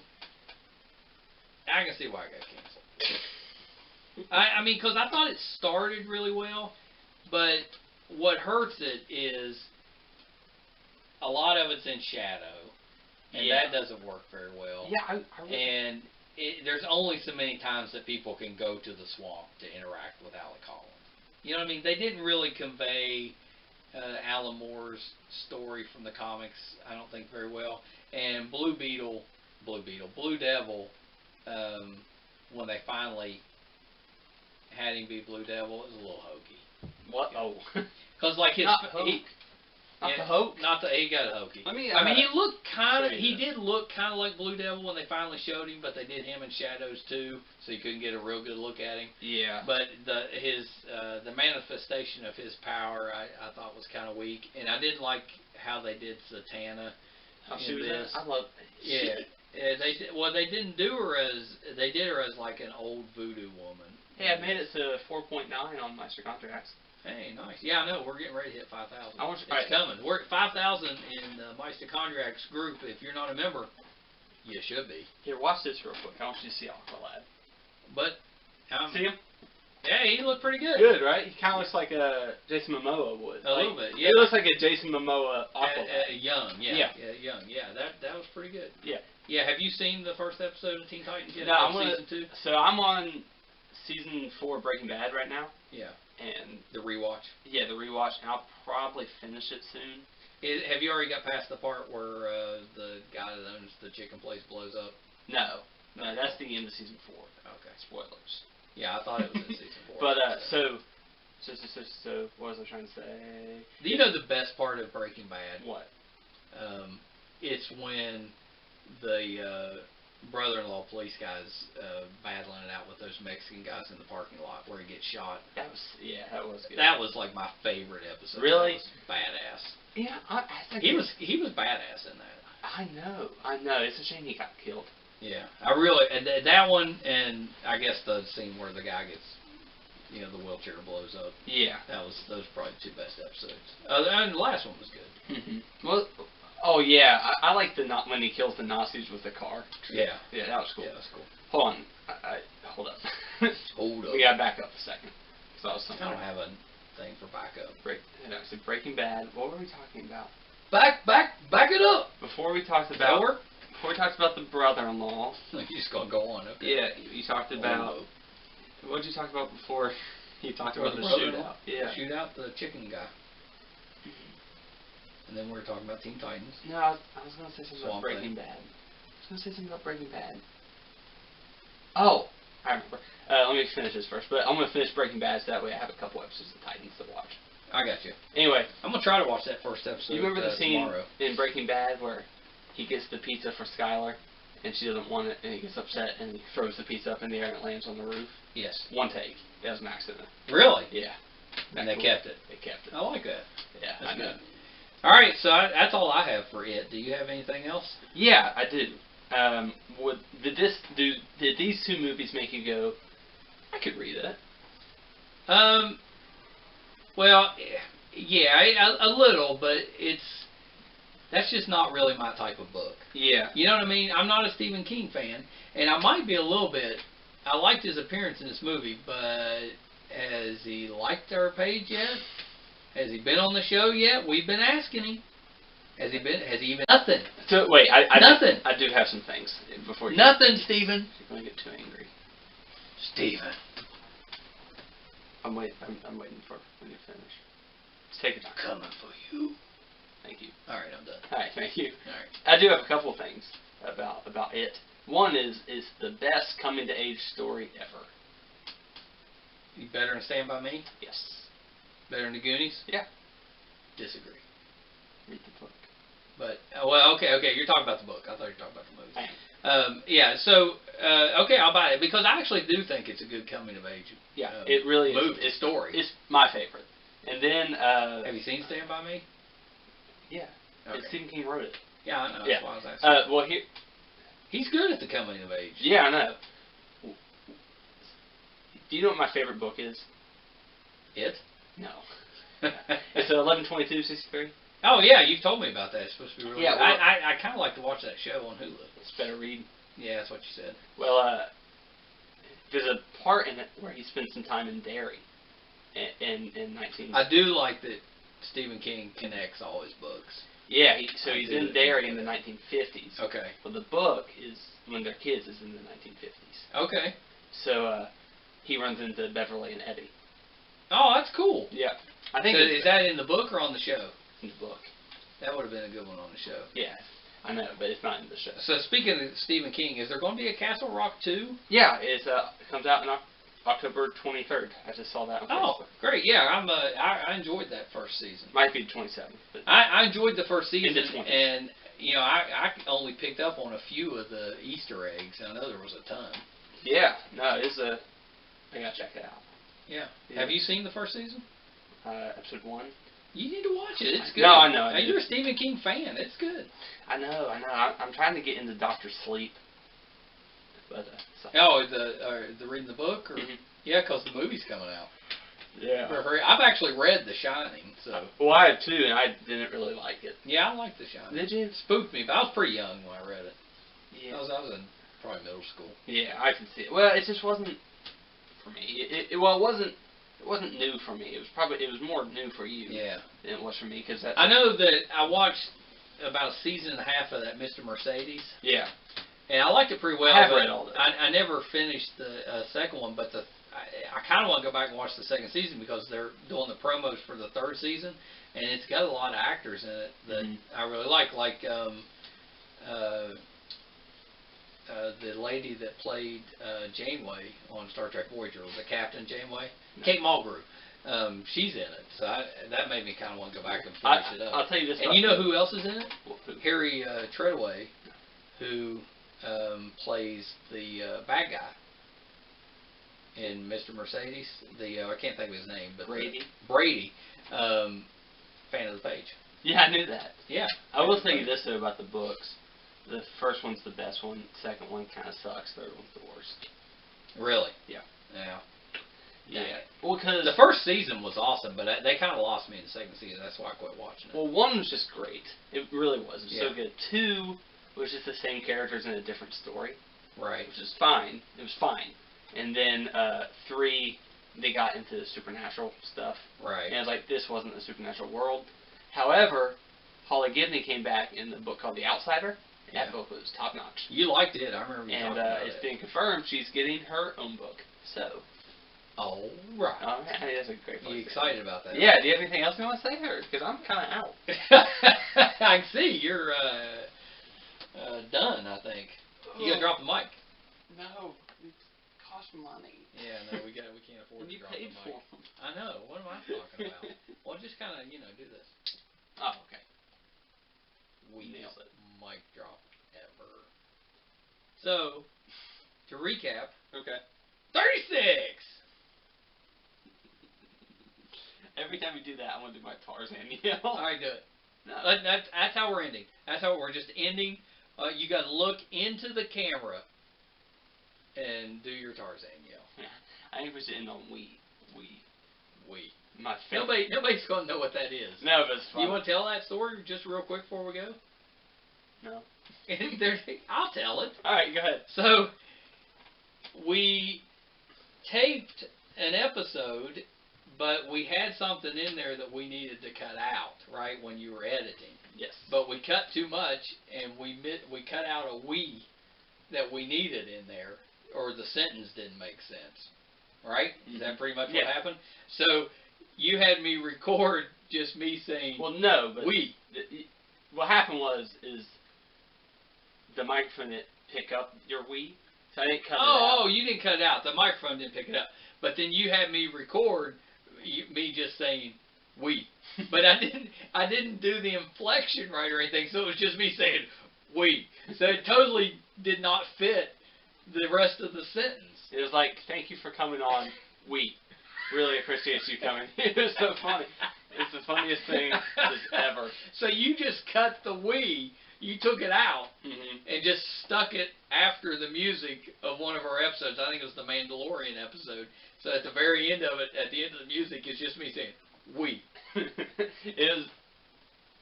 I can see why it got canceled. I mean, because I thought it started really well, but what hurts it is a lot of it's in shadow, and that doesn't work very well. Yeah, I really... And there's only so many times that people can go to the swamp to interact with Alec Holland. You know what I mean? They didn't really convey Alan Moore's story from the comics, I don't think, very well. And Blue Devil, when they finally had him be Blue Devil, it was a little hokey. What? Oh. Because like his... Not the Hulk? Not the... He got a hokey. I mean, he looked kind of... He did look kind of like Blue Devil when they finally showed him, but they did him in shadows too, so you couldn't get a real good look at him. Yeah. But the manifestation of his power, I thought was kind of weak, and I didn't like how they did Zatanna. How she was in? I love. Yeah. They didn't do her as... They did her as like an old voodoo woman. Hey, I made it to 4.9 on Meister Contracts. Hey, nice. Yeah, I know. We're getting ready to hit 5,000. It's coming. We're at 5,000 in the Meister Contracts group. If you're not a member, you should be. Here, watch this real quick. I want you to see Aqualad. But see him? Yeah, he looked pretty good. Good, right? He kind of looks like a Jason Momoa would. A little bit, yeah. He looks like a Jason Momoa Aqualad. Young, yeah. Young, yeah. That was pretty good. Yeah. Yeah, have you seen the first episode of Teen Titans yet? No, season 2? So I'm on season 4 of Breaking Bad right now. Yeah. and The rewatch. Yeah, the rewatch, and I'll probably finish it soon. Have you already got past the part where the guy that owns the chicken place blows up? No, that's the end of season 4. Okay. Spoilers. Yeah, I thought it was in season 4. But so what was I trying to say? Do you know the best part of Breaking Bad? What? It's when the brother-in-law police guy's battling it out with those Mexican guys in the parking lot where he gets shot. That was good. That was like my favorite episode. Really? That was badass. Yeah, He was badass in that. I know. It's a shame he got killed. Yeah, I really that one, and I guess the scene where the guy gets, the wheelchair blows up. Yeah, those were probably the 2 best episodes. And the last one was good. Well, oh yeah, I like when he kills the Nazis with the car. Yeah, that was cool. Yeah, that's cool. Hold on, hold up. Hold up. We gotta back up a second. I don't have a thing for backup. Breaking Bad. What were we talking about? Back it up. Before we talked about the brother-in-law. You're just gonna go on. Okay. Yeah, you talked about. What did you talk about before? You talked about the shootout. Yeah. Shootout, the chicken guy. And then we were talking about Teen Titans. No, I was gonna say something about Breaking Bad. Oh, I remember. Let me finish this first, but I'm gonna finish Breaking Bad so that way I have a couple episodes of Titans to watch. I got you. Anyway, I'm gonna try to watch that first episode. You remember the scene tomorrow. in Breaking Bad where he gets the pizza for Skylar and she doesn't want it and he gets upset and he throws the pizza up in the air and it lands on the roof? Yes. One take. That was an accident. Really? Yeah. And they kept it. They kept it. I like that. Yeah, that's good. All right, so that's all I have for it. Do you have anything else? Yeah, I do. Did these 2 movies make you go, I could read it? Well, yeah, a little, but that's just not really my type of book. Yeah. You know what I mean? I'm not a Stephen King fan, and I might be a little bit. I liked his appearance in this movie, but has he liked our page yet? Has he been on the show yet? We've been asking him. Has he even? Nothing. So wait, nothing. I do have some things before you. Nothing, Stephen. You're gonna get too angry. Stephen. I'm waiting for when you finish. Just take it. I'm coming for you. Thank you. All right, I'm done. All right, thank you. All right. I do have a couple things about it. One is the best coming to age story ever. You better than Stand By Me? Yes. Better than the Goonies? Yeah. Disagree. Read the book. But well, okay. You're talking about the book. I thought you were talking about the movie. I am. Yeah. So okay, I'll buy it because I actually do think it's a good coming of age. Yeah, it really movie. is. It's story. It's my favorite. And then have you seen Stand By Me? Yeah. Okay. Stephen King wrote it. Yeah, I know. Yeah. That's why I was asking. Well, he's good at the coming of age. Yeah, I know. Do you know what my favorite book is? It? No. It's 11/22/63. Oh yeah, you've told me about that. It's supposed to be really. Yeah, good. well, I kind of like to watch that show on Hulu. It's better read. Yeah, that's what you said. Well, there's a part in it where he spends some time in Derry, in 19. I do like that Stephen King connects all his books. Yeah, he's in Derry in the 1950s. Okay. Well, the book is when they're kids is in the 1950s. Okay. So he runs into Beverly and Eddie. Oh, that's cool. Yeah. I think. So is that in the book or on the show? In the book. That would have been a good one on the show. Yeah, I know, but it's not in the show. So speaking of Stephen King, is there going to be a Castle Rock 2? Yeah, it comes out in October 23rd. I just saw that on Facebook. Oh, great! Yeah, I enjoyed that first season. Might be the 27th. But I enjoyed the first season, in the 20s. and I only picked up on a few of the Easter eggs. I know there was a ton. Yeah, no, it's I gotta check it out. Yeah. Have you seen the first season? Episode 1. You need to watch it. It's good. No, I know. You're a Stephen King fan. It's good. I know. I'm trying to get into Dr. Sleep. But, the reading the book? Or? Mm-hmm. Yeah, because the movie's coming out. Yeah. I've actually read The Shining. So. Well, I had too, and I didn't really like it. Yeah, I liked The Shining. Did you? It spooked me, but I was pretty young when I read it. Yeah. I was in probably middle school. Yeah, I can see it. Well, it just wasn't for me. It wasn't new for me. It was more new for you. Yeah. Than it was for me because I know that I watched about a season and a half of that Mr. Mercedes. Yeah. And I liked it pretty well. I have read all that. I never finished the second one, but the I kind of want to go back and watch the second season because they're doing the promos for the third season, and it's got a lot of actors in it that I really like the lady that played Janeway on Star Trek Voyager, the Captain Janeway, Kate Mulgrew. She's in it, so that made me kind of want to go back and finish it up. I'll tell you this. And you know who else is in it? Who? Harry Treadaway, who plays the bad guy in Mr. Mercedes. I can't think of his name, but Brady, fan of the page. Yeah, I knew that. Yeah. I will tell you this though about the books. The first one's the best one. Second one kind of sucks. Third one's the worst. Really? Yeah. Yeah. Yeah. Well, because the first season was awesome, but they kind of lost me in the second season. That's why I quit watching it. Well, one was just great. It really was. It was Yeah. so good. Two was just the same characters in a different story. Right. Which is fine. It was fine. And then three, they got into the supernatural stuff. Right. And I was like, this wasn't a supernatural world. However, Holly Gibney came back in the book called The Outsider. And that book was top notch. You liked it. I remember you talking about it. And it's been confirmed she's getting her own book. So. Oh, right. That's a great place. You excited about that? Yeah. Do you have anything else you want to say? Because I'm kind of out. I can see you're done. I think you gotta drop the mic. No, it costs money. Yeah, no, we can't afford to drop the mic. For them. I know. What am I talking about? Well, just kind of do this. Oh, okay. We nailed it. Mic drop ever. So, to recap. Okay. 36. Every time you do that, I want to do my Tarzan yell. All right, do it. No. That's how we're ending. That's how we're just ending. You got to look into the camera and do your Tarzan yell. I think we should end on we. My favorite. Nobody's gonna know what that is. No, but it's fun. You want to tell that story just real quick before we go? No. I'll tell it. All right, go ahead. So we taped an episode, but we had something in there that we needed to cut out, right, when you were editing. Yes. But we cut too much, and we cut out a "we" that we needed in there, or the sentence didn't make sense, right? Mm-hmm. Is that pretty much what happened? So you had me record just me saying, well, no, but "we." What happened is the microphone didn't pick up your "we," so I didn't cut it out. Oh, you didn't cut it out. The microphone didn't pick it up. But then you had me record me just saying "we," but I didn't do the inflection right or anything, so it was just me saying "we." So it totally did not fit the rest of the sentence. It was like, "Thank you for coming on, we. Really appreciate you coming." It was so funny. It's the funniest thing ever. So you just cut the "we." You took it out and just stuck it after the music of one of our episodes. I think it was the Mandalorian episode. So at the very end of it, at the end of the music, it's just me saying "we."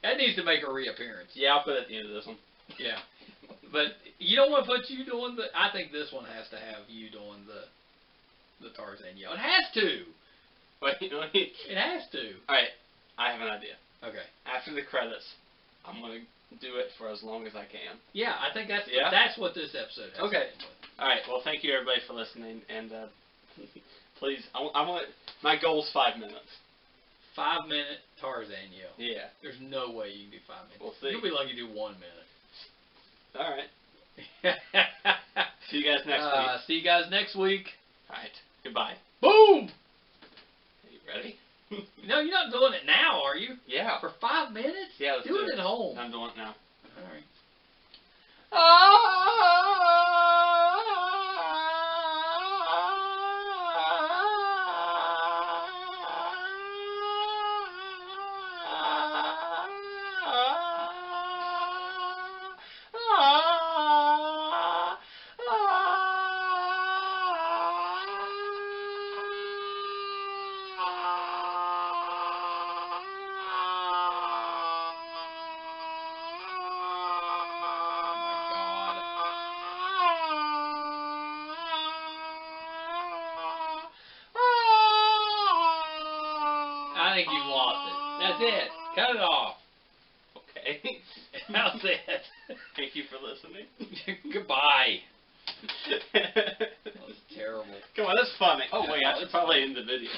That needs to make a reappearance. Yeah, I'll put it at the end of this one. Yeah, but you don't want to put you doing the. I think this one has to have you doing the Tarzan yell. It has to. Wait. It has to. All right, I have an idea. Okay. After the credits, I'm gonna do it for as long as I can. Yeah, I think that's what this episode has. Okay. All right. Well, thank you everybody for listening, and please, I want my goal's 5 minutes. 5-minute Tarzan yell. Yeah. There's no way you can do 5 minutes. We'll see. You'll be lucky to do 1 minute. All right. See you guys next week. See you guys next week. All right. Goodbye. Boom! Are you ready? No, you're not doing it now, are you? Yeah. For 5 minutes? Yeah, let's do it at home. I'm doing it now. All right. I think you've lost it. That's it. Cut it off. Okay. That's it. Thank you for listening. Goodbye. That was terrible. Come on, let's funny. Oh Yeah, wait, I should it's probably end the video.